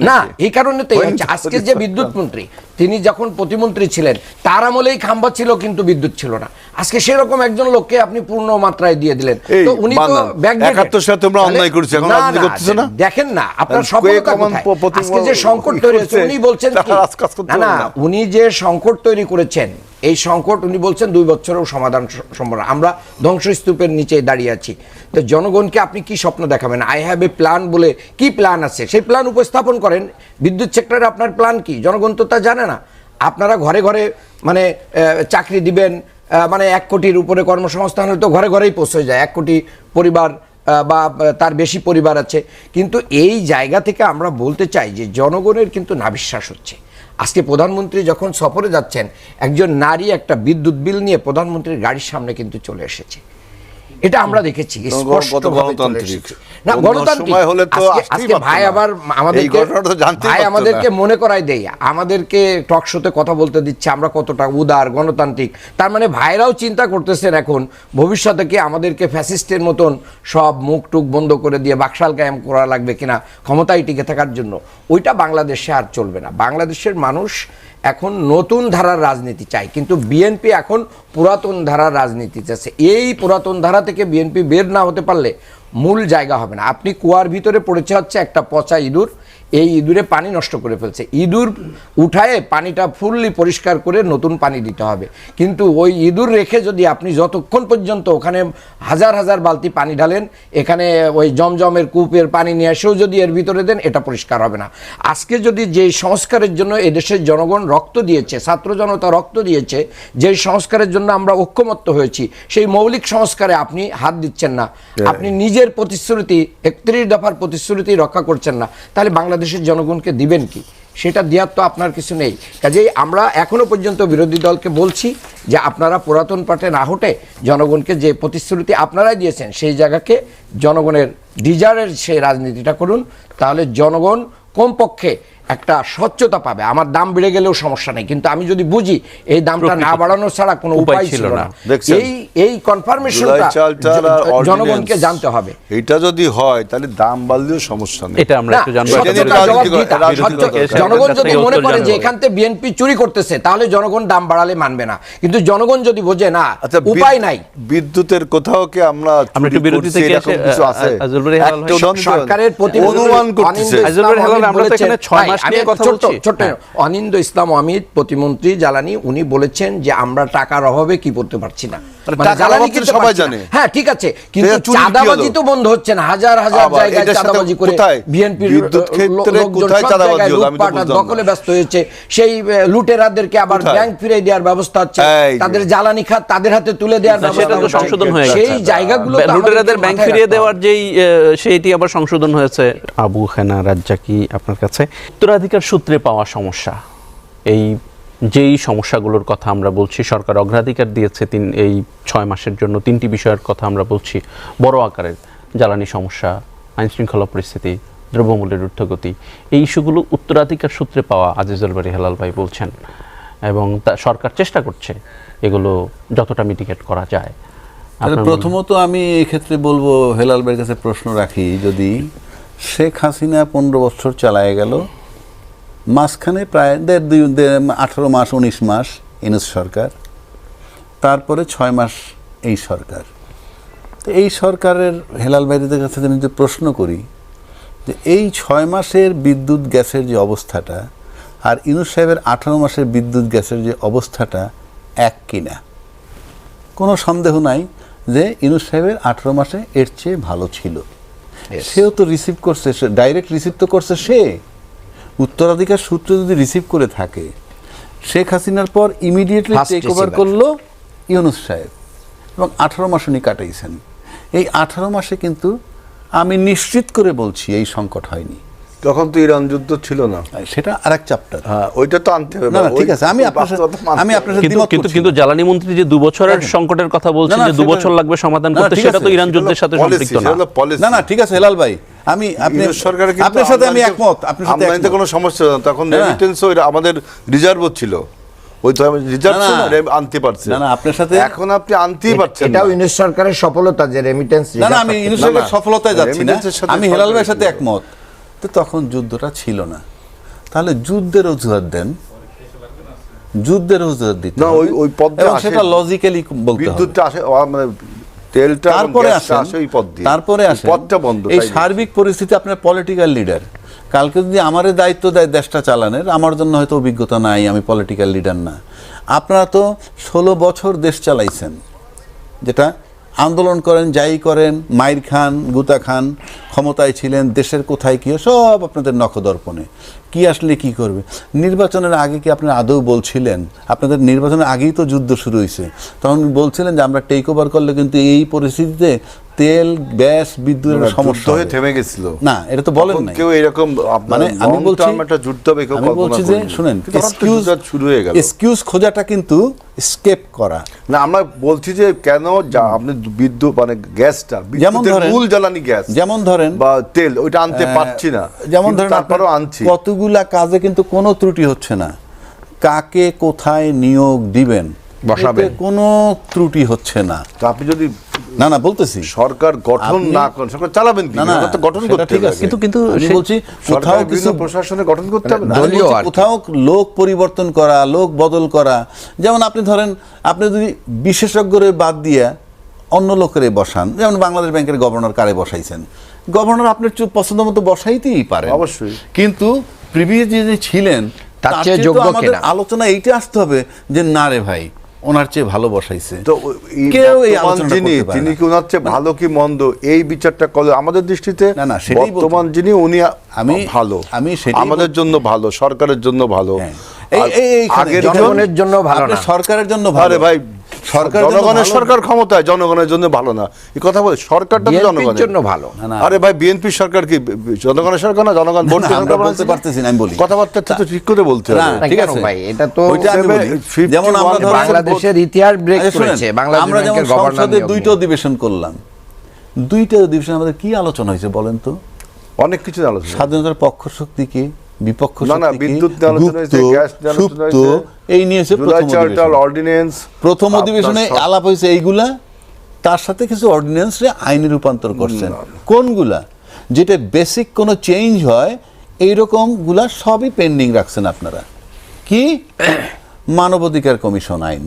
না, এই কারণে তো আজকে যে বিদ্যুৎ মন্ত্রী তিনি যখন প্রতিমন্ত্রী ছিলেন তার আমলেই খাম্বা ছিল কিন্তু বিদ্যুৎ ছিল না। আজকে সেরকম একজন লোককে আপনি পূর্ণ মাত্রায় দিয়ে দিলেন, তো উনি তো দেখেন না আপনার সফলতা কোথায়? আজকে যে সংকট তৈরি হয়েছে উনি বলছেন না, উনি যে সংকট তৈরি করেছেন এই সংকট উনি বলছেন 2 বছরেও সমাধান সম্ভব না, আমরা ধ্বংসস্তূপের নিচে দাঁড়িয়ে আছি। তো জনগণকে আপনি কি স্বপ্ন দেখাবেন? আই হ্যাভ এ প্ল্যান বলে কি প্ল্যান আছে সেই প্ল্যান উপস্থাপন করেন। বিদ্যুৎ সেক্টরে আপনার প্ল্যান কি? জনগণ তো তা জানে না। আপনারা ঘরে ঘরে মানে চাকরি দিবেন, মানে 1 কোটির উপরে কর্মসংস্থান হলে তো ঘরে ঘরেই পৌঁছে যায়, 1 কোটি পরিবার বা তার বেশি পরিবার আছে। কিন্তু এই জায়গা থেকে আমরা বলতে চাই যে জনগণের কিন্তু নাবিশ্বাস হচ্ছে। আজকে প্রধানমন্ত্রী যখন সফরে যাচ্ছেন, একজন নারী একটা বিদ্যুৎ বিল নিয়ে প্রধানমন্ত্রীর গাড়ির সামনে কিন্তু চলে এসেছে। এটা আমরা দেখেছি না, গণতান্ত্রিক। আজকে ভাই আবার আমাদেরকে মনে করাই দেয়, আমাদেরকে টক শোতে কথা বলতে দিচ্ছে আমরা কতটা উদার গণতান্ত্রিক। তার মানে ভাইরাও চিন্তা করতেছেন এখন ভবিষ্যতে কি আমাদেরকে ফ্যাসিস্টের মতন সব মুখ টুক বন্ধ করে দিয়ে বাকশাল কায়েম করা লাগবে কিনা ক্ষমতায় টিকে থাকার জন্য। ওইটা বাংলাদেশে আর চলবে না। বাংলাদেশের মানুষ এখন নতুন ধারার রাজনীতি চাই, কিন্তু বিএনপি এখন পুরাতন ধারার রাজনীতি চাচ্ছে। এই পুরাতন ধারা থেকে বিএনপি বের না হতে পারলে মূল জায়গা হবে না। আপনি কুয়ার ভিতরে পড়েছে হচ্ছে একটা পচা ইঁদুর, এই ইঁদুরে পানি নষ্ট করে ফেলছে, ইঁদুর উঠায়ে পানিটা ফুললি পরিষ্কার করে নতুন পানি দিতে হবে। কিন্তু ওই ইঁদুর রেখে যদি আপনি যতক্ষণ পর্যন্ত ওখানে হাজার হাজার বালতি পানি ঢালেন, এখানে ওই জমজমের কূপের পানি নিয়ে এসেও যদি এর ভিতরে দেন, এটা পরিষ্কার হবে না। আজকে যদি যে সংস্কারের জন্য এদেশের জনগণ রক্ত দিয়েছে, ছাত্র জনতা রক্ত দিয়েছে, যে সংস্কারের জন্য আমরা ঐক্যমত্য হয়েছি, সেই মৌলিক সংস্কারে আপনি হাত দিচ্ছেন না, আপনি নিজের প্রতিশ্রুতি 31 দফার প্রতিশ্রুতি রক্ষা করছেন না, তাহলে বাংলাদেশের জনগণকে দিবেন কি? সেটা দেওয়ার তো আপনার কিছু নেই। কাজেই আমরা এখনো পর্যন্ত বিরোধী দলকে বলছি যে আপনারা পুরাতন পাটে না হটে জনগণকে যে প্রতিশ্রুতি আপনারাই দিয়েছেন, সেই জায়গাকে জনগণের ডিজায়ারের সেই রাজনীতিটা করুন, তাহলে জনগণ কমপক্ষে একটা স্বচ্ছতা পাবে। আমার দাম বেড়ে গেলেও সমস্যা নেই, কিন্তু আমি যদি বুঝি এই দামটা না বাড়ানো ছাড়া কোনো উপায় ছিল না, এই কনফার্মেশনটা জনগণকে জানতে হবে। এটা যদি হয় তাহলে দাম বাড়লেও সমস্যা নেই। এটা আমরা একটু জানবো। জনগণ যদি মনে করে যে এখান থেকে বিএনপি চুরি করতেছে, তাহলে জনগণ দাম বাড়ালে মানবে না। কিন্তু জনগণ যদি বোঝে না উপায় নাই, বিদ্যুতের কোথাও কি আমরা একটু বিরতি থেকে সরকারের অনুমান করতেছে। অনিন্দ ইসলাম অমিত প্রতিমন্ত্রী জ্বালানি, উনি বলেছেন যে আমরা টাকার অভাবে কি করতে পারছি না। সবাই জানে, হ্যাঁ ঠিক আছে, কিন্তু চাঁদাবাজি তো বন্ধ হচ্ছে না। হাজার হাজার জায়গায় চাঁদাবাজি করে বিএনপির দখলে ব্যস্ত হয়েছে। সেই লুটেরাদেরকে আবার ব্যাংক ফিরে দেওয়ার ব্যবস্থা হচ্ছে, তাদের জ্বালানি খাত তাদের হাতে তুলে দেওয়ার ব্যবস্থা সংশোধন হয়ে গেছে। সেই জায়গাগুলো লুটেরাদের ব্যাংক ফিরিয়ে দেওয়ার সেইটি আবার সংশোধন হয়েছে। আবু হেনা রাজ্জাকি, আপনার কাছে উত্তরাধিকার সূত্রে পাওয়া সমস্যা, যেই সমস্যাগুলোর কথা আমরা বলছি, সরকার অগ্রাধিকার দিয়েছে এই 6 মাসের জন্য 3টি বিষয়ের কথা আমরা বলছি বড় আকারের: জ্বালানি সমস্যা, আইনশৃঙ্খলা পরিস্থিতি, দ্রব্যমূল্যের ঊর্ধ্বগতি। এই ইস্যুগুলো উত্তরাধিকার সূত্রে পাওয়া আজিজুল বারী হেলাল ভাই বলছেন, এবং সরকার চেষ্টা করছে এগুলো যতটা মিটিগেট করা যায়। প্রথমত আমি এই ক্ষেত্রে বলবো, হেলাল ভাইয়ের কাছে প্রশ্ন রাখি, যদি শেখ হাসিনা 15 বছর চালায় গেল, মাঝখানে প্রায় 18 মাস 19 মাস ইউনূস সরকার, তারপরে 6 মাস এই সরকার। তো এই সরকারের হেলাল ভাইদের কাছে যদি প্রশ্ন করি যে এই 6 মাসের বিদ্যুৎ গ্যাসের যে অবস্থাটা আর ইউনূস সাহেবের 18 মাসের বিদ্যুৎ গ্যাসের যে অবস্থাটা এক কিনা, কোনো সন্দেহ নাই যে ইউনূস সাহেবের 18 মাসে এর চেয়ে ভালো ছিল। সেও তো রিসিভ করছে, ডাইরেক্ট রিসিভ তো করছে সে। উত্তরাধিকার সূত্রে যদি রিসিভ করে থাকে, শেখ হাসিনার পর ইমিডিয়েটলি টেক ওভার করলো ইউনূস সাহেব, এবং 18 মাস উনি কাটাইছেন। এই 18 মাসে কিন্তু আমি নিশ্চিত করে বলছি এই সংকট হয়নি। তখন তো ইরান যুদ্ধ ছিল না, সেটা আরেক চ্যাপ্টার। হ্যাঁ, ওইটা তো আনতে হবে। না ঠিক আছে, আমি আপনার সাথে দ্বিমত করছি। কিন্তু জ্বালানি মন্ত্রী যে 2 বছরের সংকটের কথা বলছেন, যে 2 বছর লাগবে সমাধান করতে, সেটা তো ইরান যুদ্ধের সাথে সম্পৃক্ত না। না ঠিক আছে হেলাল ভাই, আমি আপনার সাথে আমি একমত। আপনার সাথে আমদানিতে কোনো সমস্যা না, তখন রেমিটেন্সও আমাদের রিজার্ভও ছিল। ওই তো রিজার্ভ ছিল, আনতে পারছে না। আপনার সাথে এখন আপনি আনতেই পারছেন না। এটাও ইউনূস সরকারের সফলতা যে রেমিটেন্স। না আমি ইউনূস সরকারের সফলতায় যাচ্ছি না, আমি হেলাল ভাইয়ের সাথে একমত। তো তখন যুদ্ধটা ছিল না, তাহলে যুদ্ধের অজুহাত দেন, যুদ্ধের অজুহাত দিতে না। ওই পদ্মা সেটা লজিক্যালি বলতে হবে। বিদ্যুৎটা আসে, মানে তেলটা তারপরে আসে ওই পথ দিয়ে, তারপরে আসে পথটা বন্ধ। এই সার্বিক পরিস্থিতি আপনার পলিটিক্যাল লিডার, কালকে যদি আমারে দায়িত্ব দেয় দেশটা চালানোর, আমার জন্য হয়তো অভিজ্ঞতা নাই, আমি পলিটিক্যাল লিডার না। আপনারা তো 16 বছর দেশ চালাইছেন, যেটা আন্দোলন করেন, যাই করেন, মাইর খান, গুতা খান, ক্ষমতায় ছিলেন, দেশের কোথায় কী সব আপনাদের নখদর্পণে। কি আসলে কি করবে? নির্বাচনের আগে কি আপনারা আদৌ বলছিলেন? আপনাদের নির্বাচনের আগেই তো যুদ্ধ শুরু হয়েছে, তখন বলছিলেন যে আমরা টেক ওভার করলে কিন্তু এই পরিস্থিতিতে তেল, গ্যাস, বিদ্যুতের সমস্যা হয়ে থেমে গেছিল। না, এটা তো বলেন না কেউ এরকম। মানে আমি বলছি, একটা যুদ্ধ হবে, কেউ বলছি যে শুনেন, শুরু হয়ে গেল। এক্সকিউজ খোঁজাটা কিন্তু স্কেপ করা না। আমরা বলছি যে কেন আপনি বিদ্যুৎ মানে গ্যাসটা, বিদ্যুতের মূল জ্বালানি গ্যাস, যেমন ধরেন বা তেল, ওইটা আনতে পারছি না, যেমন ধরেন তারপরও আনছি। কতগুলা কাজে কিন্তু কোনো ত্রুটি হচ্ছে না, কাকে কোথায় নিয়োগ দিবেন বসাবেন কোনো ত্রুটি হচ্ছে না। তো আপনি যদি না বলতেছি সরকার গঠন না করেন, সরকার চালাবেন কি? না তো গঠন করতে ঠিক আছে, কিন্তু আমি বলছি কোথাও কিছু প্রশাসনে গঠন করতে হবে না, কোথাও লোক পরিবর্তন করা, লোক বদল করা। যেমন আপনি ধরেন, আপনি যদি বিশেষজ্ঞরে বাদ দিয়ে অন্য লোকেরে বসান, যেমন বাংলাদেশ ব্যাংকের গভর্নর কারে বসাইছেন, গভর্নর আপনার পছন্দ মতো বসাইতেই পারেন অবশ্যই। কিন্তু প্রিভিয়াস যিনি ছিলেন তার চেয়ে তো যোগ্য আমাদের কিনা। আলোচনা এইটা আসতে হবে যে না রে ভাই, ওনার চেয়ে ভালো বসাইছে। তো কেউ এই বর্তমান আলোচনাটা যিনি করতে পারে তিনি না। কি ওনার চেয়ে ভালো কি মন্দ এই বিচারটা করলে আমাদের দৃষ্টিতে না, না, সেটাই বলছি। বর্তমান যিনি উনি ভালো, আমি সেটাই আমাদের জন্য ভালো, সরকারের জন্য ভালো। হ্যাঁ। আর এইখানে আগের জনগণের জন্য ভালো আপনার না। সরকারের জন্য ভালো। আরে ভাই, সরকারের জন্য জনগণের ভালো। সরকার ক্ষমতায়, জনগণের জন্য ভালো না এই কথা বলে, সরকারটা তো বিএনপির জনগণের জন্য ভালো। না, না। আরে ভাই, বিএনপি সরকার কি জনগণের সরকার না? জনগণ ভোট না, দিয়ে আমরা সরকার বলতে বানাইছে? পারতেছি না, আমি বলি। কথাবার্তা তো ঠিক করে বলতে না, হবে। না, ঠিক কেন আছে ভাই, এটা তো ওইটা আমি বলি। 51 যেমন আমরা ধরো বাংলাদেশের ইতিহাস ব্রেক আচ্ছা, শুনেন, করেছে বাংলাদেশ আমরা যেমন ব্যাংকের গভর্নর সংসদে নিয়োগ দুইটা নিয়ে। অধিবেশন করলাম, দুইটা অধিবেশন আমাদের কি আলোচনা হয়েছে বলেন তো? অনেক কিছু আলোচনা। স্বাধীনতার পক্ষ শক্তিকে, বিপক্ষ না, না, শক্তিকে, বিদ্যুৎ নিয়ে আলোচনা হয়েছে, গুপ্ত, গ্যাস নিয়ে আলোচনা সুপ্ত, হয়েছে, এই নিয়ে হচ্ছে জুলাই প্রথম চার্টার, অধিবেশন। অর্ডিন্যান্স, প্রথম অধিবেশনে আলাপ হয়েছে এইগুলা, তার সাথে কিছু অর্ডিন্যান্সে আইনে রূপান্তর করছেন। কোনগুলা যেটা বেসিক কোনো চেঞ্জ হয় এইরকম গুলা সবই পেন্ডিং রাখছেন আপনারা। কি? মানবাধিকার কমিশন আইন,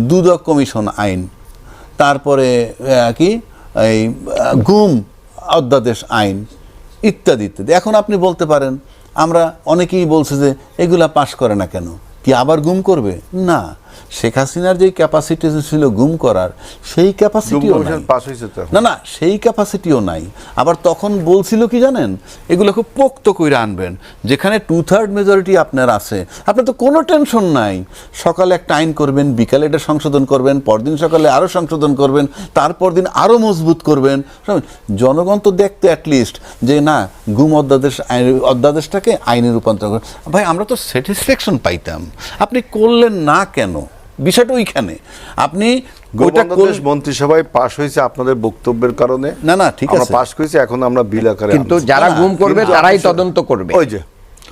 দুদক কমিশন আইন, তারপরে কি এই গুম অধ্যাদেশ আইন ইত্যাদি ইত্যাদি। এখন আপনি বলতে পারেন, আমরা অনেকেই বলছে যে এগুলা পাশ করে না কেন, কি আবার গুম করবে? না, শেখ হাসিনার যে ক্যাপাসিটি ছিল গুম করার, সেই ক্যাপাসিটিও নাই। পাস হয়েছে তো এখন। না, না, সেই ক্যাপাসিটিও নাই। আবার তখন বলছিল কি জানেন, এগুলো খুব পোক্ত করে আনবেন, যেখানে 2/3 মেজরিটি আপনার আছে, আপনার তো কোনো টেনশন নাই। সকালে একটা আইন করবেন, বিকালে এটা সংশোধন করবেন, পরদিন সকালে আরও সংশোধন করবেন, তারপর দিন আরও মজবুত করবেন। জনগণ তো দেখতে অ্যাটলিস্ট যে না, গুম অধ্যাদেশটাকে আইনে রূপান্তর করেন। ভাই, আমরা তো স্যাটিসফ্যাকশন পাইতাম, আপনি করলেন না কেন? বিষয়টা ওইখানে। আপনি ওইটা গোপন মন্ত্রিসভায় পাস হয়েছে আপনাদের বক্তব্যের কারণে। না, না, ঠিক আমরা আছে। পাস করেছি, এখন আমরা বিল আকারে কিন্তু আনছি। যারা না, গুম করবে কিন্তু তারাই আপনি- তদন্ত করবে। ওই যে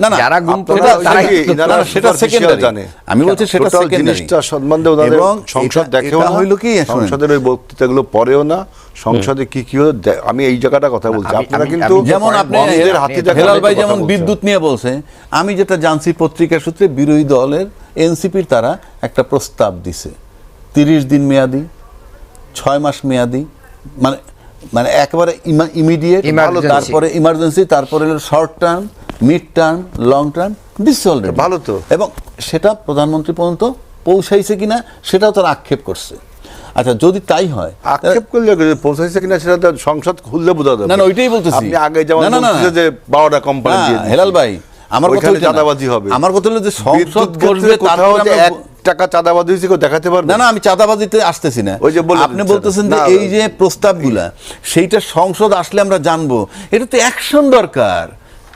না, না, যারা গুম করবে আপনারা তারাই কি তদন্ত ইনারা না, করবে। সেটা superficial secondary। জানে। আমি বলছি সেটা Total secondary। জিনিসটা সম্মান দিয়ে ওনাদের এবং সংসদ এটা- দেখেও এটা না, হইলো কি, শুনেন। সংসদের ওই বক্তৃতাগুলো পড়েও না, সংসদে কি কি হলো আমি এই জায়গাটা কথা বলছি। আমি- আপনারা আমি- কিন্তু আমি যেমন আপনি বন্ধের হাতে দেখা হেলাল ভাই কথা যেমন বলছেন। বিদ্যুৎ নিয়ে বলছে, আমি যেটা জানছি পত্রিকা সূত্রে, বিরোধী দলের এনসিপির তারা একটা প্রস্তাব দিছে 30 দিন মেয়াদি, 6 মাস মেয়াদি, মানে মানে একেবারে ইমিডিয়েট, Emergency। তারপরে ইমার্জেন্সি, তারপরে short term, mid term, long term, this already ভালো তো। এবং সেটা প্রধানমন্ত্রী পর্যন্ত পৌঁছাইছে কিনা সেটাও তারা আক্ষেপ করছে। আচ্ছা, যদি তাই হয়, আক্ষেপ করলে পৌঁছাইছে কিনা সেটা তো সংসদ খুললে বোঝা যাবে। না, না, ওইটাই বলতেছি। আপনি আগে যেমন না, না, না, বলছিলেন যে 12টা কোম্পানি না, দিয়ে দিয়েছে। হেলাল ভাই, আমার কথা ওইখানে ওইটা না। চাঁদাবাজি হবে। আমার কথা হলো যে সংসদ বিদ্যুৎ বসবে, ক্ষেত্রে কোথাও তারপরে যে আমরা 1 টাকা চাঁদাবাজি হয়েছে কেউ দেখাতে পারবে? না, না, আমি চাঁদাবাজিতে আসতেছি না। ওই যে বললেন আপনি স্যার। বলতেছেন যে না, এই যে প্রস্তাবগুলা, সেইটা সংসদ আসলে আমরা জানবো, এটা তো অ্যাকশন দরকার।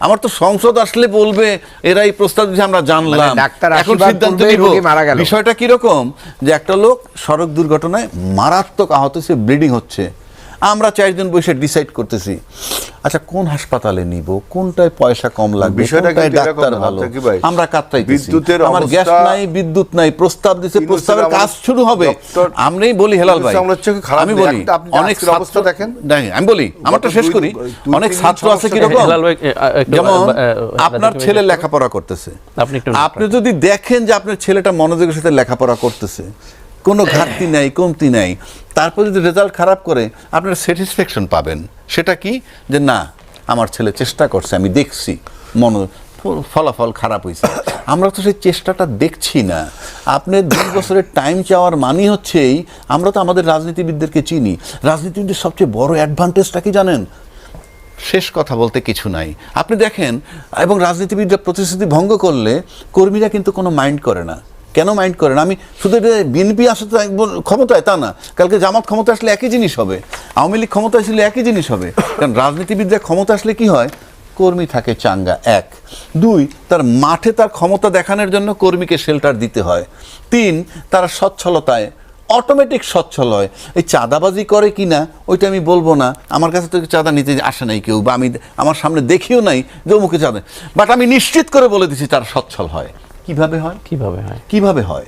আমার তো সংসদ আসলে বলবে এরা এই প্রস্তাব দিয়েছে, আমরা জানলাম, মানে ডাক্তার এখন আশীর্বাদ সিদ্ধান্ত করবেই নিব। রোগী মারা গেল। বিষয়টা কিরকম, যে একটা লোক সড়ক দুর্ঘটনায় মারাত্মক আহত হয়েছে, ব্লিডিং হচ্ছে, আমরা 4 জন বসে ডিসাইড করতেছি, আচ্ছা কোন হাসপাতালে নিব, কোনটায় পয়সা কম লাগবে, বিষয়টা কোনটায় কিন্তু এরকম ডাক্তার না, ভালো, কি ভাই? আমরা কাতরাইতেছি। বিদ্যুতের আমার গ্যাস অবস্থা- নাই, বিদ্যুৎ নাই, প্রস্তাব দিছে, ইউনূসের প্রস্তাবের কাজ অবস্থা- শুরু হবে। ডক্টর- আমরাই বলি হেলাল ভাই, ইউনূস আমরা হচ্ছে খারাপ আমি নেই। বলি একটা আপনি অনেক আজকের অবস্থা ছাত্র দেখেন। দেখেন, আমি বলি আমারটা শেষ করি। দুই- অনেক তিন ছাত্র আছে সমস্যা কিরকম, হেলাল ভাই, একটু, যেমন আহ, আপনার রাজীব ছেলে ভাই, লেখাপড়া করতেছে, আপনি একটু আপনি যদি দেখেন যে আপনার ছেলেটা মনোযোগের সাথে লেখাপড়া করতেছে, কোনো ঘাটতি নাই, কমতি নাই, তারপর যদি রেজাল্ট খারাপ করে, আপনার স্যাটিসফ্যাকশন পাবেন। সেটা কি, যে না, আমার ছেলে চেষ্টা করছে, আমি দেখছি ফলাফল খারাপ হয়েছে। আমরা তো সেই চেষ্টাটা দেখছি না। আপনি 2 বছরের টাইম চাওয়ার মানেই হচ্ছেই, আমরা তো আমাদের রাজনীতিবিদদেরকে চিনি, রাজনীতিবিদদের সবচেয়ে বড় অ্যাডভান্টেজটা কি জানেন? শেষ কথা বলতে কিছু নাই। আপনি দেখেন, এবং রাজনীতিবিদরা প্রতিশ্রুতি ভঙ্গ করলে কর্মীরা কিন্তু কোনো মাইন্ড করে না। কেন মাইন্ড করে না? আমি শুধু এটা বিএনপি আসলে ক্ষমতায় তা না, কালকে জামাত ক্ষমতা আসলে একই জিনিস হবে, আওয়ামী লীগ ক্ষমতা আসলে একই জিনিস হবে। কারণ রাজনীতিবিদরা ক্ষমতা আসলে কি হয়, কর্মী থাকে চাঙ্গা, 1, 2 তার মাঠে তার ক্ষমতা দেখানোর জন্য কর্মীকে শেল্টার দিতে হয়, 3 তারা সচ্ছলতায় অটোমেটিক সচ্ছল হয়। এই চাঁদাবাজি করে কি না ওইটা আমি বলবো না, আমার কাছে তো চাঁদা নিতে আসে নাই কেউ, বা আমি আমার সামনে দেখিও নাই যে অমুকে চাঁদা, বাট আমি নিশ্চিত করে বলে দিচ্ছি তারা সচ্ছল হয়। কিভাবে হয়? কিভাবে হয়? কিভাবে হয়?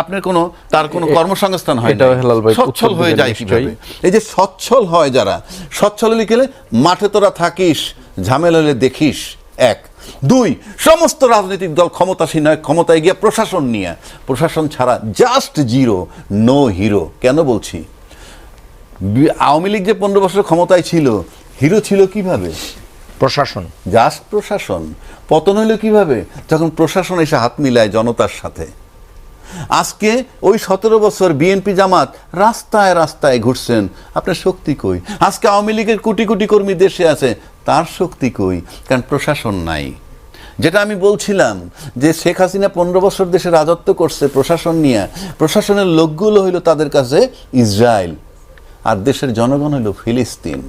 আপনার কোনো তার কোনো কর্মসংস্থান হয় না, এটাও হেলাল ভাই সচ্ছল উত্তর হয়ে দিবেন যায় নিশ্চয়ই। কিভাবে? এই যে সচ্ছল হয় যারা, সচ্ছল হলে গেলে মাঠে তোরা থাকিস, ঝামেলা হলে দেখিস, 1 দুই, সমস্ত রাজনৈতিক দল ক্ষমতাসীন হয়, ক্ষমতায় গিয়ে প্রশাসন নিয়ে, প্রশাসন ছাড়া জাস্ট জিরো, নো হিরো। কেন বলছি? আওয়ামী লীগ যে 15 বছর ক্ষমতায় ছিল, হিরো ছিল কিভাবে? প্রশাসন, জাস্ট প্রশাসন। পতন হইল কিভাবে? যখন প্রশাসন এসে হাত মিলায় জনতার সাথে। আজকে ওই 17 বছর বিএনপি জামাত রাস্তায় রাস্তায় ঘুরছেন, আপনার শক্তি কই? আজকে আওয়ামী লীগের কোটি কোটি কর্মী দেশে আছে, তার শক্তি কই? কারণ প্রশাসন নাই। যেটা আমি বলছিলাম যে শেখ হাসিনা 15 বছর দেশে রাজত্ব করছে প্রশাসন নিয়ে, প্রশাসনের লোকগুলো হইল তাদের কাছে ইসরায়েল, আর দেশের জনগণ হইল ফিলিস্তিন।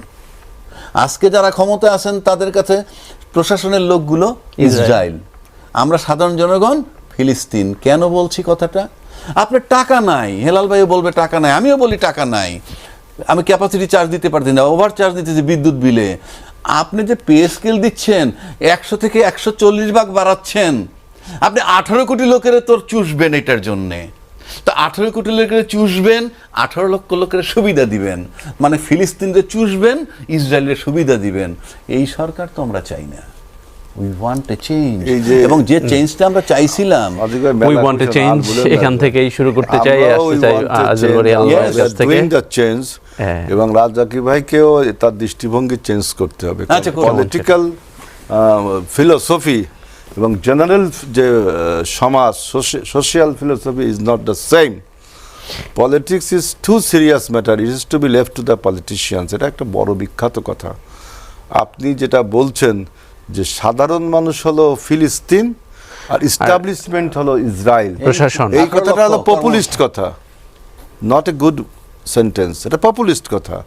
আজকে যারা ক্ষমতায় আছেন তাদের কাছে প্রশাসনের লোকগুলো ইসরায়েল, আমরা সাধারণ জনগণ ফিলিস্তিন। কেন বলছি কথাটা? আপনার টাকা নাই, হেলাল ভাইও বলবে টাকা নাই, আমিও বলি টাকা নাই, আমি ক্যাপাসিটি চার্জ দিতে পারছি না, ওভার চার্জ দিতেছি বিদ্যুৎ বিলে। আপনি যে পে স্কেল দিচ্ছেন 100 থেকে 140 ভাগ বাড়াচ্ছেন, আপনি 18 কোটি লোকের তোর চুষবেন এটার জন্যে। তো 18 কোটি লোকের চুষবেন, 18 লক্ষ লোকের সুবিধা দিবেন, মানে ফিলিস্তিনদের চুষবেন, ইসরায়েলের সুবিধা দিবেন। এই সরকার তো আমরা চাই না। We want a change. এবং যে চেঞ্জটা আমরা চাইছিলাম, উই ওয়ান্ট এ চেঞ্জ, এখান থেকেই শুরু করতে চাই, আসতে চাই আজল গড়ি আলমের কাছ থেকে। চেঞ্জ এবং রাজ জাকির ভাইকেও তার দৃষ্টিভঙ্গি চেঞ্জ করতে হবে। আচ্ছা, পলিটিক্যাল ফিলোসফি এবং জেনারেল যে সমাজ, social philosophy is not the same. Politics is too serious matter, it is to be left to the politicians. এটা একটা বড় বিখ্যাত কথা। আপনি যেটা বলছেন যে সাধারণ মানুষ হলো ফিলিস্তিন আর ইস্টাবলিশমেন্ট হলো ইসরায়েল, প্রশাসন, এই কথাটা হলো পপুলিস্ট কথা, নট এ গুড সেন্টেন্স, এটা পপুলিস্ট কথা।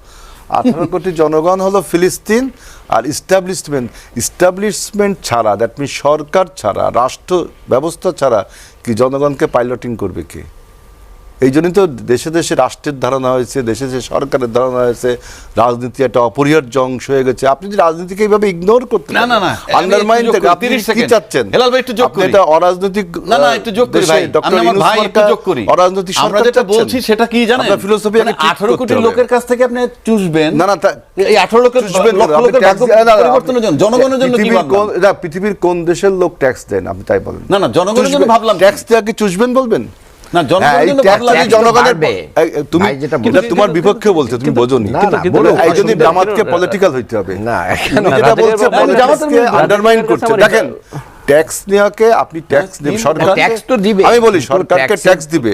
18 কোটি জনগণ হলো ফিলিস্তিন আর ইস্টাবলিশমেন্ট ছাড়া, দ্যাট মিনস সরকার ছাড়া, রাষ্ট্র ব্যবস্থা ছাড়া কি জনগণকে পাইলটিং করবে কে? এই জন্যই তো দেশে দেশে রাষ্ট্রের ধারণা হয়েছে, দেশে দেশে সরকারের ধারণা হয়েছে, রাজনীতি একটা অপরিহার্য অংশ হয়ে গেছে। আপনি যদি রাজনীতিকে এইভাবে ইগনোর করতে না, না, না, আন্ডারমাইন থেকে আপনি কি চাচ্ছেন? হেলাল ভাই একটু যোগ করি, এটা অরাজনৈতিক, না না একটু যোগ করি ভাই, ডক্টর আমি আমার ইউনূস ভাই একটু যোগ করি। অরাজনৈতিক আমরা সরকার যেটা বলছি সেটা কি জানেন? আপনার ফিলোসফি মানে 18 কোটি লোকের কাছ থেকে আপনি চুষবেন, না না, এই 18 লক্ষ লোকের ভাগ্য পরিবর্তনের জন্য, জনগণের জন্য কি ভাবলাম? পৃথিবীর কোন দেশের লোক ট্যাক্স দেন আপনি তাই বলেন? না না, জনগণের জন্য ভাবলাম। ট্যাক্স দেওয়া কি চুষবেন বলবেন? না, জনগণের জন্য ভাবলাম। জনগণের, তুমি ভাই যেটা এটা তোমার বিপক্ষে বলছো, তুমি বোঝোনি। না, না, বলো। এই জন্য জামাতকে পলিটিক্যাল হইতে হবে না, তুমি যেটা বলছো পলিটিক্সকে আন্ডারমাইন করছে। দেখেন, ট্যাক্স নেওয়াকে আপনি ট্যাক্স দিবে, সরকার ট্যাক্স তো দিবে, আমি বলি সরকারকে ট্যাক্স দিবে,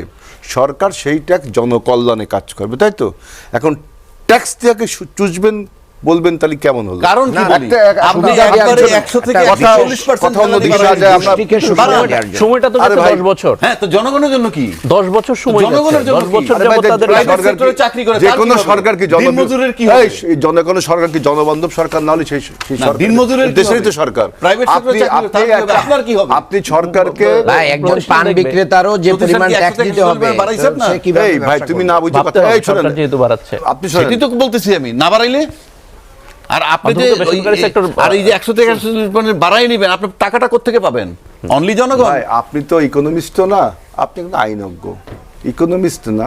সরকার সেই ট্যাক্স জনকল্যাণে কাজ করবে, তাই তো? এখন ট্যাক্স দেওয়াকে চুষবেন বলবেন, তাহলে কেমন হলো? কারণ কি বলি, আপনি একবারে 100 থেকে 140% অন্যদিকে সময়টা তো 10 বছর। হ্যাঁ, তো জনগণের জন্য কি? 10 বছর সময়, জনগণের জন্য 10 বছর কি? যাবত তাদের প্রাইভেট সেক্টরে চাকরি করে, যে কোনো সরকার কি দিনমজুরের কি হবে? এই জনগণের সরকার কি জনবান্ধব সরকার না হলে সেই সরকার দিনমজুরের দেশেরই তো সরকার। প্রাইভেট সেক্টরে চাকরি করে, আপনার কি হবে? আপনি সরকারকে, ভাই একজন পান বিক্রেতারও যে পরিমাণ ট্যাক্স দিতে হবে, সে কিভাবে? এই ভাই তুমি না বুঝে কথা, এই শুনেন, যেহেতু বাড়াচ্ছে, আপনি শুনেন, সেটাই তো বলতেছি আমি, না বাড়াইলে আর আপনি যে আর এই যে 100 থেকে 140% বাড়াই নেবেন, আপনি টাকাটা কোত্থেকে পাবেন? অনলি জনগণ। ভাই আপনি তো ইকোনমিস্ট না, আপনি কিন্তু আইনজ্ঞ, ইকোনমিস্ট না,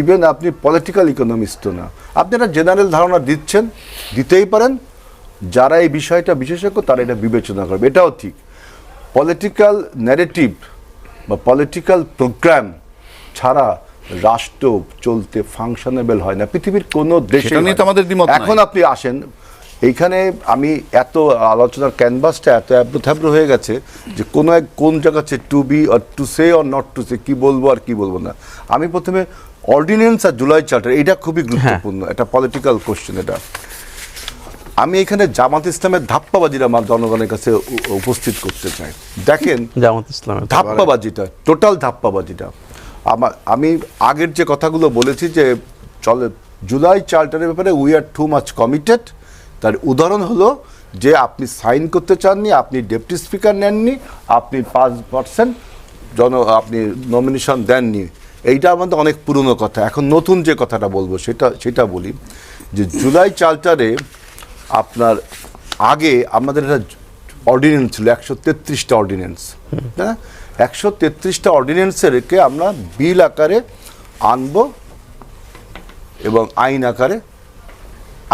ইভেন আপনি পলিটিক্যাল ইকোনমিস্ট না। আপনি একটা জেনারেল ধারণা দিচ্ছেন, দিতেই পারেন, যারা এই বিষয়টা বিশেষজ্ঞ তারা এটা বিবেচনা করবে, এটাও ঠিক। পলিটিক্যাল ন্যারেটিভ বা পলিটিক্যাল প্রোগ্রাম ছাড়া রাষ্ট্র চলতে ফাংশনেবল হয় না পৃথিবীর কোনো দেশে। সেটা নিয়ে তো আমাদের দ্বিমত নাই। এখন আপনি আসেন এইখানে, আমি এত আলোচনার ক্যানভাসটা এত অ্যাব্রো হয়ে গেছে যে কোন জায়গা হচ্ছে to be or to say or not to say, কি বলবো আর কি বলবো না। আমি প্রথমে অর্ডিন্যান্স আর জুলাই চার্টার, এটা খুবই গুরুত্বপূর্ণ, এটা পলিটিক্যাল কোশ্চেন। এটা আমি এখানে জামাত ইসলামের ধাপ্পাবাজিরা আমার জনগণের কাছে উপস্থিত করতে চাই। দেখেন জামাত ইসলামের ধাপ্পাবাজিটা, টোটাল ধাপ্পাবাজিটা, আমি আগের যে কথাগুলো বলেছি যে চলে জুলাই চার্টারের ব্যাপারে we are too much committed. তার উদাহরণ হলো যে আপনি সাইন করতে চাননি, আপনি ডেপুটি স্পিকার নেননি, আপনি 5% আপনি নমিনেশন দেননি। এইটা আমাদের অনেক পুরনো কথা। এখন নতুন যে কথাটা বলবো সেটা বলি যে জুলাই চার্টারে আপনার আগে আমাদের একটা অর্ডিন্যান্স ছিল, 133টা অর্ডিন্যান্স, হ্যাঁ, 133টা অর্ডিন্যান্সেরকে আমরা বিল আকারে আনবো এবং আইন আকারে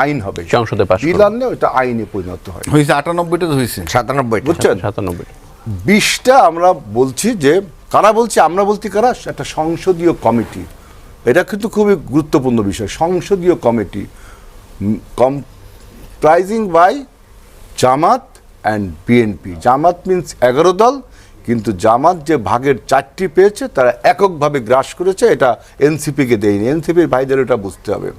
আইন হবে, সংসদে পাস বিল করবে। আনলে ওটা আইনে পরিণত হয়। হয়েছে 98টা তো হয়েছে। 97 বুঝছেন, 97 20টা আমরা বলছি যে কারা বলছি, আমরা বলছি কারা, একটা সংসদীয় কমিটি। এটা কিন্তু খুবই গুরুত্বপূর্ণ বিষয়। সংসদীয় committee comprising by Jamaat and BNP. Jamaat means 11 দল, কিন্তু জামাত যে ভাগের 4টি পেয়েছে তারা এককভাবে গ্রাস করেছে, এটা এনসিপিকে দেয়নি। এনসিপির ভাইদের এটা বুঝতে হবে।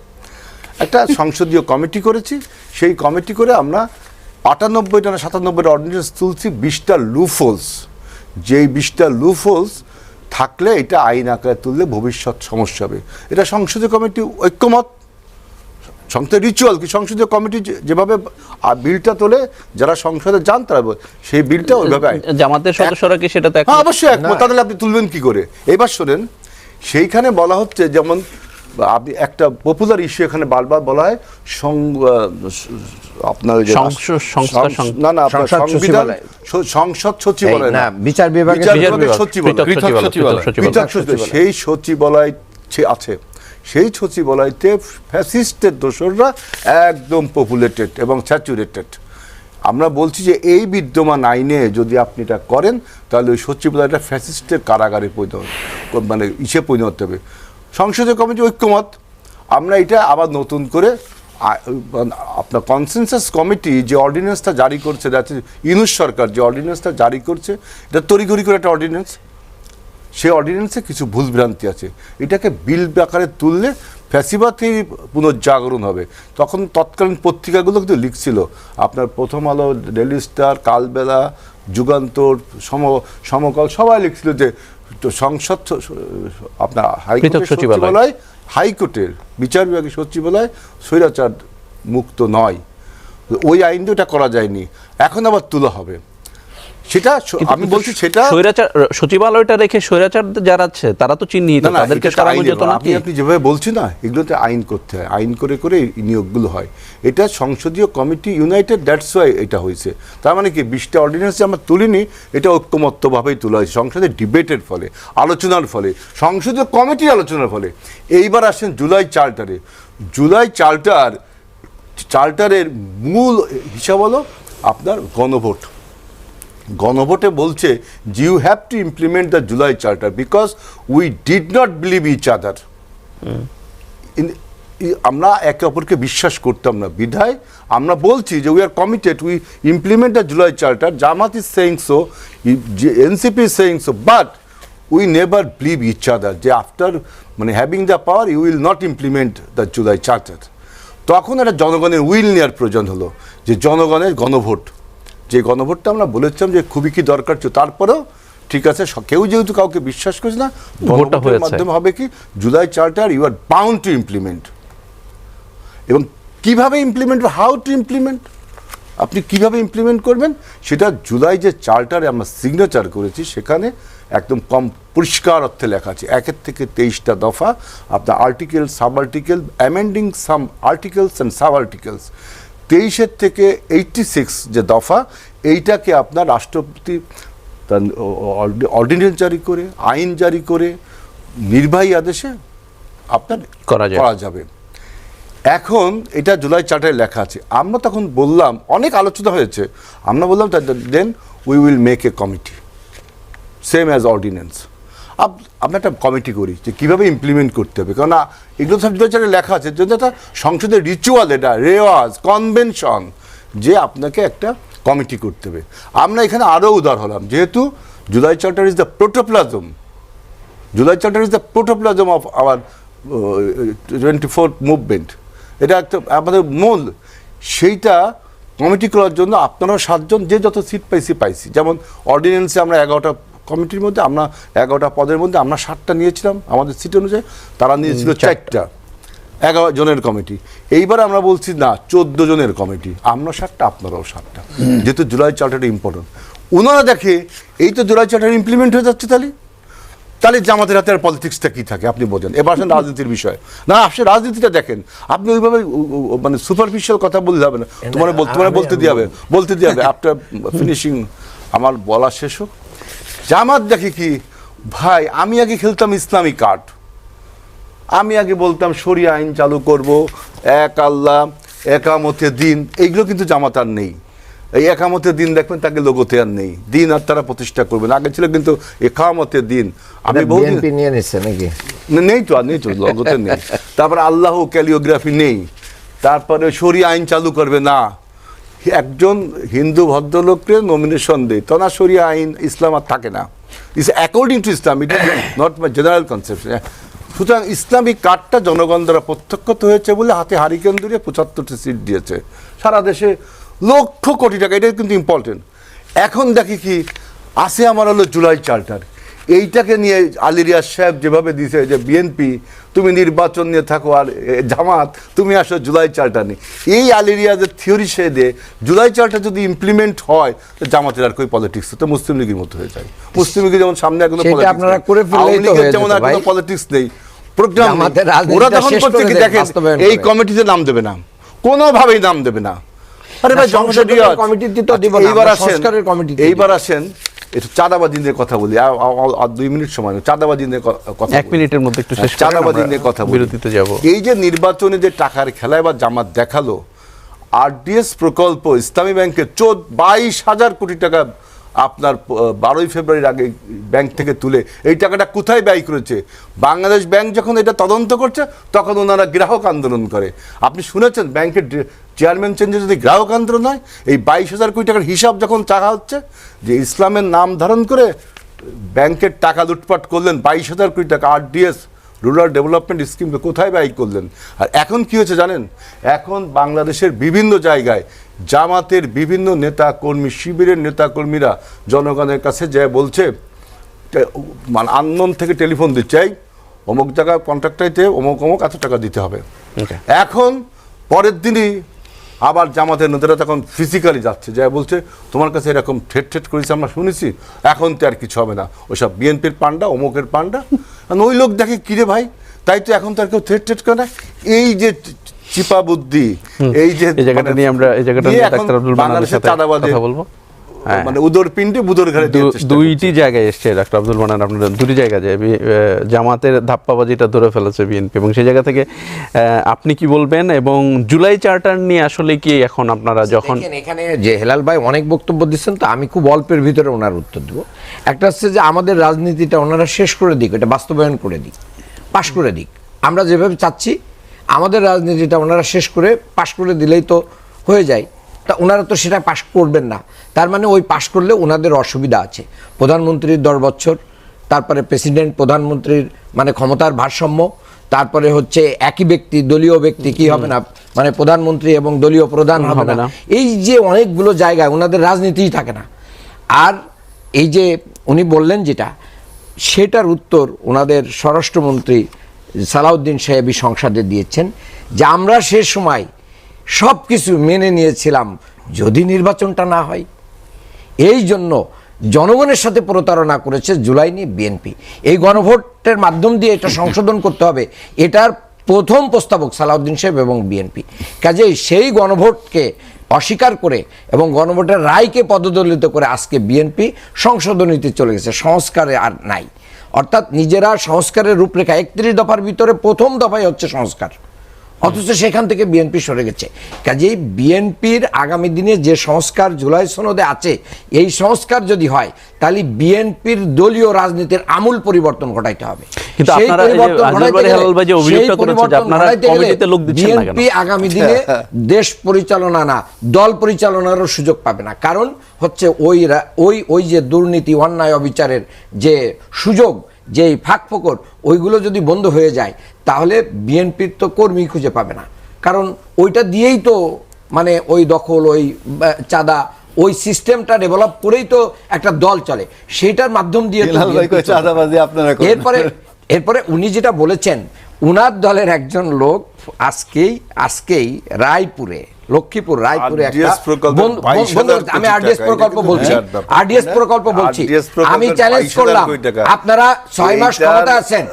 একটা সংসদীয় কমিটি করেছি, সেই কমিটি করে আমরা 98টা না 97টা অর্ডিন্যান্স তুলছি, 20টা লুফোলস। যেই 20টা লুফোলস থাকলে এটা আইন আকারে তুললে ভবিষ্যৎ সমস্যা হবে। এটা সংসদীয় কমিটি ঐক্যমত, সংসদের রিচুয়াল কি, সংসদীয় কমিটি যেভাবে বিলটা তোলে, যারা সংসদে যান তারা সেই বিলটা ওইভাবে জামাতের সদস্যরা কি সেটা তো হ্যাঁ অবশ্যই একমত। তাহলে আপনি তুলবেন কি করে? এবার শোনেন, সেইখানে বলা হচ্ছে, যেমন আপনি একটা পপুলার ইস্যু এখানে বারবার বলা হয় আপনার যে না না আপনার সংবিধান সংসদ সচিবালয় না, বিচার বিভাগের সচিবালয়, পৃথক সচিবালয়, সেই সচিবালয় আছে। সেই সচিবালয়তে ফ্যাসিস্টের দোসররা একদম পপুলেটেড এবং স্যাচুরেটেড। আমরা বলছি যে এই বিদ্যমান আইনে যদি আপনি এটা করেন তাহলে ওই সচিবালয়টা ফ্যাসিস্টের কারাগারে মানে পরিণত হবে। সংসদীয় কমিটি ঐক্যমত। আমরা এটা আবার নতুন করে আপনার কনসেনসাস কমিটি যে অর্ডিন্যান্সটা জারি করছে, ইউনূস সরকার যে অর্ডিন্যান্সটা জারি করছে, এটা তড়িঘড়ি করে একটা অর্ডিন্যান্স। সেই অর্ডিন্যান্সে কিছু ভুলভ্রান্তি আছে। এটাকে বিল আকারে তুললে ফ্যাসিবাদী পুনর্জাগরণ হবে। তখন তৎকালীন পত্রিকাগুলো কিন্তু লিখছিল, আপনার প্রথম আলো, ডেইলি স্টার, কালবেলা, যুগান্তর, সমকাল, সবাই লিখছিল যে সংসদ আপনার হাইকোর্টের সচিবালয়, হাইকোর্টের বিচার বিভাগের সচিবালয় স্বৈরাচার মুক্ত নয়। ওই আইনটা ওটা করা যায়নি, এখন আবার তোলা হবে। সেটা আমি বলছি, সেটা স্বৈরাচার সচিবালয়টা রেখে স্বৈরাচার যারা আছে তারা তো চিহ্নিত, তাদেরকে সরানো যেত না কি? আপনি যেভাবে বলছি না, এগুলোতে আইন করতে হয়, আইন করে করে এই নিয়োগগুলো হয়। এটা সংসদীয় কমিটি ইউনাইটেড, দ্যাটস ওয়াই এটা হয়েছে। তার মানে কি 20টা অর্ডিন্যান্স আমরা তুলিনি, এটা ঐক্যমত্যভাবেই তোলা হয়েছে সংসদে ডিবেটের ফলে, আলোচনার ফলে, সংসদীয় কমিটির আলোচনার ফলে। এইবার আসেন জুলাই চার্টারে। জুলাই চার্টারের মূল হিসাব হলো আপনার গণভোট। গণভোটে বলছে you have to implement the July charter because we did not believe each other. আমরা একে অপরকে বিশ্বাস করতাম না, বিধায় আমরা বলছি যে we are committed, we implement the July charter. Jamaat is saying so, NCP is saying so, but we never believe each other যে আফটার মানে having the power you will not implement the July charter. তখন একটা জনগণের উইল নেওয়ার প্রয়োজন হলো, যে জনগণের গণভোট। যে গণভোটটা আমরা বলেছিলাম যে খুবই কি দরকার ছিল, তারপরেও ঠিক আছে, কেউ যেহেতু কাউকে বিশ্বাস করছে না, গণভোটের মাধ্যমে হবে কি July charter you are bound to implement. এবং কিভাবে ইমপ্লিমেন্ট, হাউ টু ইমপ্লিমেন্ট, আপনি কিভাবে ইমপ্লিমেন্ট করবেন সেটা জুলাই যে চার্টারে আমরা সিগনেচার করেছি সেখানে একদম পরিষ্কার অর্থে লেখা আছে। 1 থেকে 23টা দফা, আপনার article, sub article, amending some articles and sub articles. 23 থেকে 86 যে দফা, এইটাকে আপনার রাষ্ট্রপতি অর্ডিন্যান্স জারি করে, আইন জারি করে, নির্বাহী আদেশে আপনার করা যাবে। এখন এটা জুলাই চার্টারে লেখা আছে। আমরা তখন বললাম, অনেক আলোচনা হয়েছে, আমরা বললাম then we will make a committee same as ordinance. আমরা একটা কমিটি করি যে কীভাবে ইমপ্লিমেন্ট করতে হবে, কারণ এগুলো সব জুলাই চার্টারে লেখা আছে, যেটা একটা সংসদের রিচুয়াল, এটা রেওয়াজ, কনভেনশন, যে আপনাকে একটা কমিটি করতে হবে। আমরা এখানে আরও উদার হলাম, যেহেতু July charter is the protoplasm, July charter is the protoplasm of our 24th movement, এটা একটা আমাদের মূল। সেইটা কমিটি করার জন্য আপনারা 7 জন, যে যত সিট পাইছি, যেমন অর্ডিন্যান্সে আমরা 11টা কমিটির মধ্যে, আমরা 11টা পদের মধ্যে আমরা 7টা নিয়েছিলাম আমাদের সিট অনুযায়ী, তারা নিয়েছিল 4টা, 11 জনের কমিটি। এইবার আমরা বলছি না 14 জনের কমিটি, আমরা 7টা, আপনারাও 7টা, যেহেতু জুলাই চার্টারটা ইম্পর্টেন্ট। ওনারা দেখে এই তো জুলাই চার্টার ইমপ্লিমেন্ট হয়ে যাচ্ছে, তাহলে জামাতের হাতে আর পলিটিক্সটা কি থাকে আপনি বোঝেন। এবার আসেন রাজনীতির বিষয়। না, আপনি রাজনীতিটা দেখেন, আপনি ওইভাবে মানে সুপারফিশিয়াল কথা বললে হবে না, তোমার বলতে দিয়ে হবে আফটার ফিনিশিং আমার বলা শেষ হোক। জামাত দেখে কি ভাই, আমি আগে খেলতাম ইসলামী কার্ড, আমি আগে বলতাম শরিয়া আইন চালু করব, এক আল্লাহ, একামতে দিন, এইগুলো কিন্তু জামাত আর নেই। এই একামতে দিন দেখবেন তাকে লোগোতে আর নেই, দিন আর তারা প্রতিষ্ঠা করবেন। আগে ছিল কিন্তু একামতে দিন। আমি বিএনপি নিয়ে নিচ্ছে নাকি? নেই তো, আর নেই তো, লোগোতে নেই। তারপরে আল্লাহ ক্যালিওগ্রাফি নেই। তারপরে শরিয়া আইন চালু করবে না, একজন হিন্দু ভদ্রলোককে নমিনেশন দেয় তো না, শরিয়া আইন ইসলাম আর থাকে না। Is according to Islam, it is not my general conception. সুতরাং ইসলামিক কার্ডটা জনগণ দ্বারা প্রত্যক্ষত হয়েছে বলে হাতে হারিকেন ধরে 75টি সিট দিয়েছে সারা দেশে, লক্ষ কোটি টাকা। এটা কিন্তু ইম্পর্টেন্ট। এখন দেখি কি আসে আমার হলো জুলাই চার্টার, এইটাকে নিয়ে আলী রিয়াজ সাহেব যেভাবে দিয়েছে যে বিএনপি তুমি নির্বাচন নিয়ে থাকো আর জামাত তুমি আসো জুলাই চার্টার নিয়ে, এই আলী রিয়াজের থিওরি সে দিয়ে জুলাই চার্টার যদি ইমপ্লিমেন্ট হয় তো জামাতের আর কই পলিটিক্স, তো মুসলিম লীগের মতো হয়ে যায়। মুসলিম লীগের যেমন সামনে এখনো যেমন আর কোনো পলিটিক্স নেই, প্রোগ্রাম ওরা তখন করতে কি দেখেন এই কমিটিতে নাম দেবে না, কোনোভাবেই নাম দেবে না। আরে ভাই এইবার আসেন একটু চাঁদাবাজি নিয়ে কথা বলি, আর 2 মিনিট সময়, চাঁদাবাজি নিয়ে কথা, 1 মিনিটের মধ্যে একটু শেষ, চাঁদাবাজি নিয়ে কথা বলি, বিরতিতে যাব। এই যে নির্বাচনে যে টাকার খেলা এবার জামাত দেখালো, আরডিএস প্রকল্প ইসলামী ব্যাংকে 22,000 কোটি টাকা আপনার 12ই ফেব্রুয়ারির আগে ব্যাংক থেকে তুলে এই টাকাটা কোথায় ব্যয় করেছে? বাংলাদেশ ব্যাংক যখন এটা তদন্ত করছে তখন ওনারা গ্রাহক আন্দোলন করে। আপনি শুনেছেন ব্যাংকের চেয়ারম্যান চেঞ্জে যদি গ্রাহক আন্দোলন হয়? এই 22,000 কোটি টাকার হিসাব যখন চাওয়া হচ্ছে যে ইসলামের নাম ধারণ করে ব্যাংকের টাকা লুটপাট করলেন, 22,000 কোটি টাকা আরডিএস রুরাল ডেভেলপমেন্ট স্কিমকে কোথায় ব্যয় করলেন? আর এখন কি হয়েছে জানেন? এখন বাংলাদেশের বিভিন্ন জায়গায় জামাতের বিভিন্ন নেতা কর্মী, শিবিরের নেতা কর্মীরা জনগণের কাছে যে বলছে, মানে আননোন থেকে টেলিফোন দিচ্ছে, অমুক জায়গায় কন্ট্রাক্টাইতে অমুক অমুক এত টাকা দিতে হবে। এখন পরের দিনই আবার জামাতের নেতারা তখন ফিজিক্যালি যাচ্ছে, যা বলছে তোমার কাছে এরকম ঠেট করেছে আমরা শুনেছি, এখন তো আর কিছু হবে না, ওইসব বিএনপির পান্ডা অমুকের পান্ডা। ওই লোক দেখে কিরে ভাই, তাই তো এখন তো আর কেউ ঠেট করে না। এই যে চিপা বুদ্ধি, এই যে জায়গাটা নিয়ে আমরা এই জায়গাটা নিয়ে ডাক্তার আব্দুল মান্নানের সাথে কথা বলবো। মানে উদর পিণ্ডে বুদর ঘরে দুইটি জায়গায় এসছে ডাক্তার আব্দুল মান্নান, আপনারা দুটি জায়গায় যায় জামাতের ধাপ্পাবাজিটা ধরে ফেলেছে বিএনপি, এবং সেই জায়গা থেকে আপনি কি বলবেন? এবং জুলাই চার্টার নিয়ে আসলে কি এখন আপনারা যখন এখানে যে হেলাল ভাই অনেক বক্তব্য দিচ্ছেন, তো আমি খুব অল্পের ভিতরে ওনার উত্তর দেবো। একটা হচ্ছে যে আমাদের রাজনীতিটা ওনারা শেষ করে দিক, এটা বাস্তবায়ন করে দিক, পাশ করে দিক। আমরা যেভাবে চাচ্ছি আমাদের রাজনীতিটা ওনারা শেষ করে পাশ করে দিলেই তো হয়ে যায়। তা ওনারা তো সেটা পাশ করবেন না, তার মানে ওই পাশ করলে ওনাদের অসুবিধা আছে। প্রধানমন্ত্রীর 10 বছর, তারপরে প্রেসিডেন্ট প্রধানমন্ত্রীর মানে ক্ষমতার ভারসাম্য, তারপরে হচ্ছে একই ব্যক্তি দলীয় ব্যক্তি কি হবে না, মানে প্রধানমন্ত্রী এবং দলীয় প্রধান হবে না। এই যে অনেকগুলো জায়গায় ওনাদের রাজনীতিই থাকে না। আর এই যে উনি বললেন যেটা, সেটার উত্তর ওনাদের স্বরাষ্ট্রমন্ত্রী সালাউদ্দিন সাহেবই সংসদে দিয়েছেন যে আমরা সে সময় সব কিছু মেনে নিয়েছিলাম যদি নির্বাচনটা না হয়। এই জন্য জনগণের সাথে প্রতারণা করেছে জুলাই নিয়ে বিএনপি। এই গণভোটের মাধ্যম দিয়ে এটা সংশোধন করতে হবে, এটার প্রথম প্রস্তাবক সালাউদ্দিন সাহেব এবং বিএনপি। কাজেই সেই গণভোটকে অস্বীকার করে এবং গণভোটের রায়কে পদদলিত করে আজকে বিএনপি সংশোধনীতে চলে গেছে, সংস্কারে আর নাই। অর্থাৎ নিজেরা সংস্কারের রূপরেখা 31 দফার ভিতরে প্রথম দফাই হচ্ছে সংস্কার, অথচ সেখান থেকে বিএনপি সরে গেছে। কাজেই বিএনপির আগামী দিনে যে সংস্কার জুলাই সনদে আছে, এই সংস্কার যদি হয় তাহলে বিএনপির দলীয় রাজনীতির আমূল পরিবর্তন ঘটাইতে হবে। কিন্তু আপনারা যে অভিযোগটা করেছেন যে আপনারা কমিটিতে লোক দিচ্ছেন না কেন? বিএনপি আগামী দিনে দেশ পরিচালনা না দল পরিচালনারও সুযোগ পাবে না। কারণ হচ্ছে ওই যে দুর্নীতি অন্যায় অবিচারের যে সুযোগ, যে ফাঁকফোকর, ওইগুলো যদি বন্ধ হয়ে যায় তাহলে বিএনপির তো কর্মী খুঁজে পাবে না। কারণ ওইটা দিয়েই তো মানে ওই দখল, ওই চাঁদা, ওই সিস্টেমটা ডেভেলপ করেই তো একটা দল চলে, সেটার মাধ্যম দিয়ে। এরপরে উনি যেটা বলেছেন, উনার দলের একজন লোক আজকেই রায়পুরে, লক্ষ্মীপুর রায়পুরে আমি আরডিএস প্রকল্প বলছি, আমি চ্যালেঞ্জ করলাম, আপনারা 6 মাস ক্ষমতা আছেন,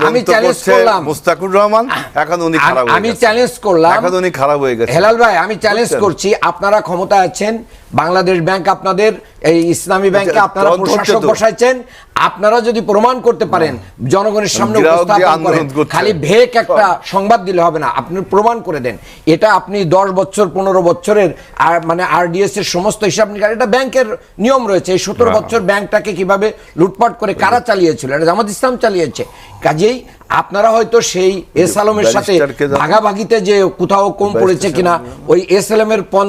আমি চ্যালেঞ্জ করলাম মুস্তাকুর রহমান, এখন উনি খারাপ হয়ে গেছেন, আমি চ্যালেঞ্জ করলাম, এখন উনি খারাপ হয়ে গেছেন। হেলাল ভাই আমি চ্যালেঞ্জ করছি, আপনারা ক্ষমতা আছেন, বাংলাদেশ ব্যাংক আপনাদের এই ইসলামী ব্যাংকে আচ্ছা, আপনারা তদন্ত হচ্ছে প্রশাসক তো। বসাইছেন, আপনারা যদি প্রমাণ করতে পারেন, জনগণের সামনে গ্রাহক দিয়ে উপস্থাপন আন্দোলন করেন, করছে। খালি ভেক একটা সংবাদ দিলে হবে না, আপনি প্রমাণ করে দেন। এটা আপনি 10 বছর 15 বছরের আর মানে আরডিএস এর সমস্ত হিসাব নিকাশ, এটা ব্যাংকের নিয়ম রয়েছে। এই 17 বছর ব্যাংকটাকে কিভাবে লুটপাট করে কারা চালিয়েছিল, এটা জামাত ইসলাম চালিয়েছে। কাজেই আপনারা হয়তো সেই এস আলমের সাথে ব্যারিস্টারকে জানেন? ভাগাভাগিতে যে কোথাও কম পড়েছে কিনা, ওই এস আলমের পদ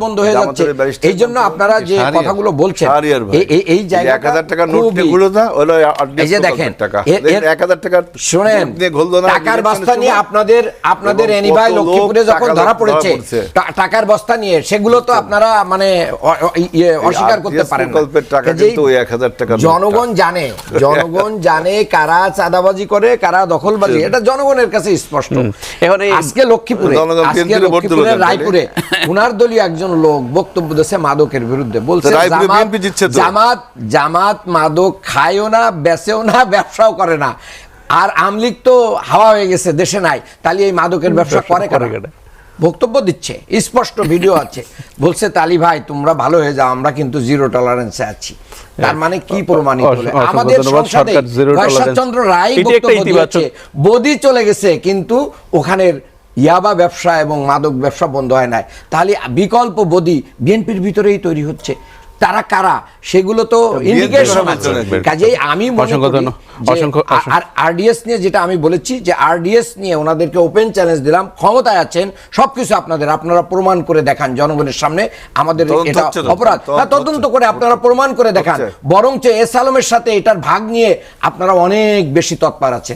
বন্ধ হয়ে যাচ্ছে, জামাতের ব্যারিস্টার এই জন্য আপনারা যে শাহরিয়ার। কথাগুলো বলছেন, শাহরিয়ার ভাই, এই জায়গাটা 1000 টাকা নোট নিয়ে খুবই- ঘুরো না, হলো এই যে দেখেন, টাকা এর 1000 টাকা শোনেন, নিয়ে ঘুরলো না, টাকার ইলেকশনের বস্তা নিয়ে সময়। আপনাদের এবং এনি ভাই কত লক্ষ্মীপুরে লোক যখন টাকা ধরা ধরা পড়েছে, পড়ছে। টাকার বস্তা নিয়ে, সেগুলো তো আপনারা মানে অস্বীকার করতে RDS পারেন না। প্রকল্পের টাকা কাজেই কিন্তু ওই 1000 টাকা নোটটা। জনগণ জানে কারা চাঁদাবাজি করে, কারা দখলবাজি, এটা জনগণের কাছে স্পষ্ট। এখন এই আজকে লক্ষ্মীপুরে, জনগণ আজকে বিএনপির ভোট দিল লক্ষ্মীপুরের কেন? রায়পুরে উনার দলীয় একজন লোক বক্তব্য দিয়েছে মাদকের বিরুদ্ধে, বলছে রায়পুরে বিএনপি জিতছে তো। জামাত মাদক খায়ও না, বেচেও না, ব্যবসাও করে না। আর আমলিগ তো হাওয়া হয়ে গেছে, দেশে নাই, তাহলে এই মাদকের ব্যবসা করে কারা? বক্তব্য দিচ্ছে, স্পষ্ট ভিডিও আছে, বলছে তালি ভাই তোমরা ভালো হয়ে যাও, আমরা কিন্তু জিরো টলারেন্সে আছি। তার মানে কি প্রমাণিত হলো? অসংখ্য আমাদের ধন্যবাদ, সংসদে সরকার zero tolerance। ঈশ্বরচন্দ্র রায় এটি একটা বক্তব্য ইতিবাচক। দিয়েছে, বদি চলে গেছে, কিন্তু ওখানের ইয়াবা ব্যবসা এবং মাদক ব্যবসা বন্ধ হয় নাই। তাহলে বিকল্প বদি বিএনপির ভিতরেই তৈরি হচ্ছে। তারা কারা সেগুলো তো ইন্ডিকেশন আছে। কাজেই আমি মনে অসংখ্য করি আর আরডিএস নিয়ে যেটা আমি বলেছি, যে আরডিএস নিয়ে ওনাদেরকে ওপেন চ্যালেঞ্জ দিলাম, ক্ষমতায় আছেন, সবকিছু আপনারা প্রমাণ করে দেখান জনগণের সামনে। আমাদের তদন্ত এটা হচ্ছে তো, অপরাধ, তদন্ত করে আপনারা প্রমাণ করে দেখান। বরঞ্চ এস আলমের সাথে এটার ভাগ নিয়ে আপনারা অনেক বেশি তৎপর আছেন।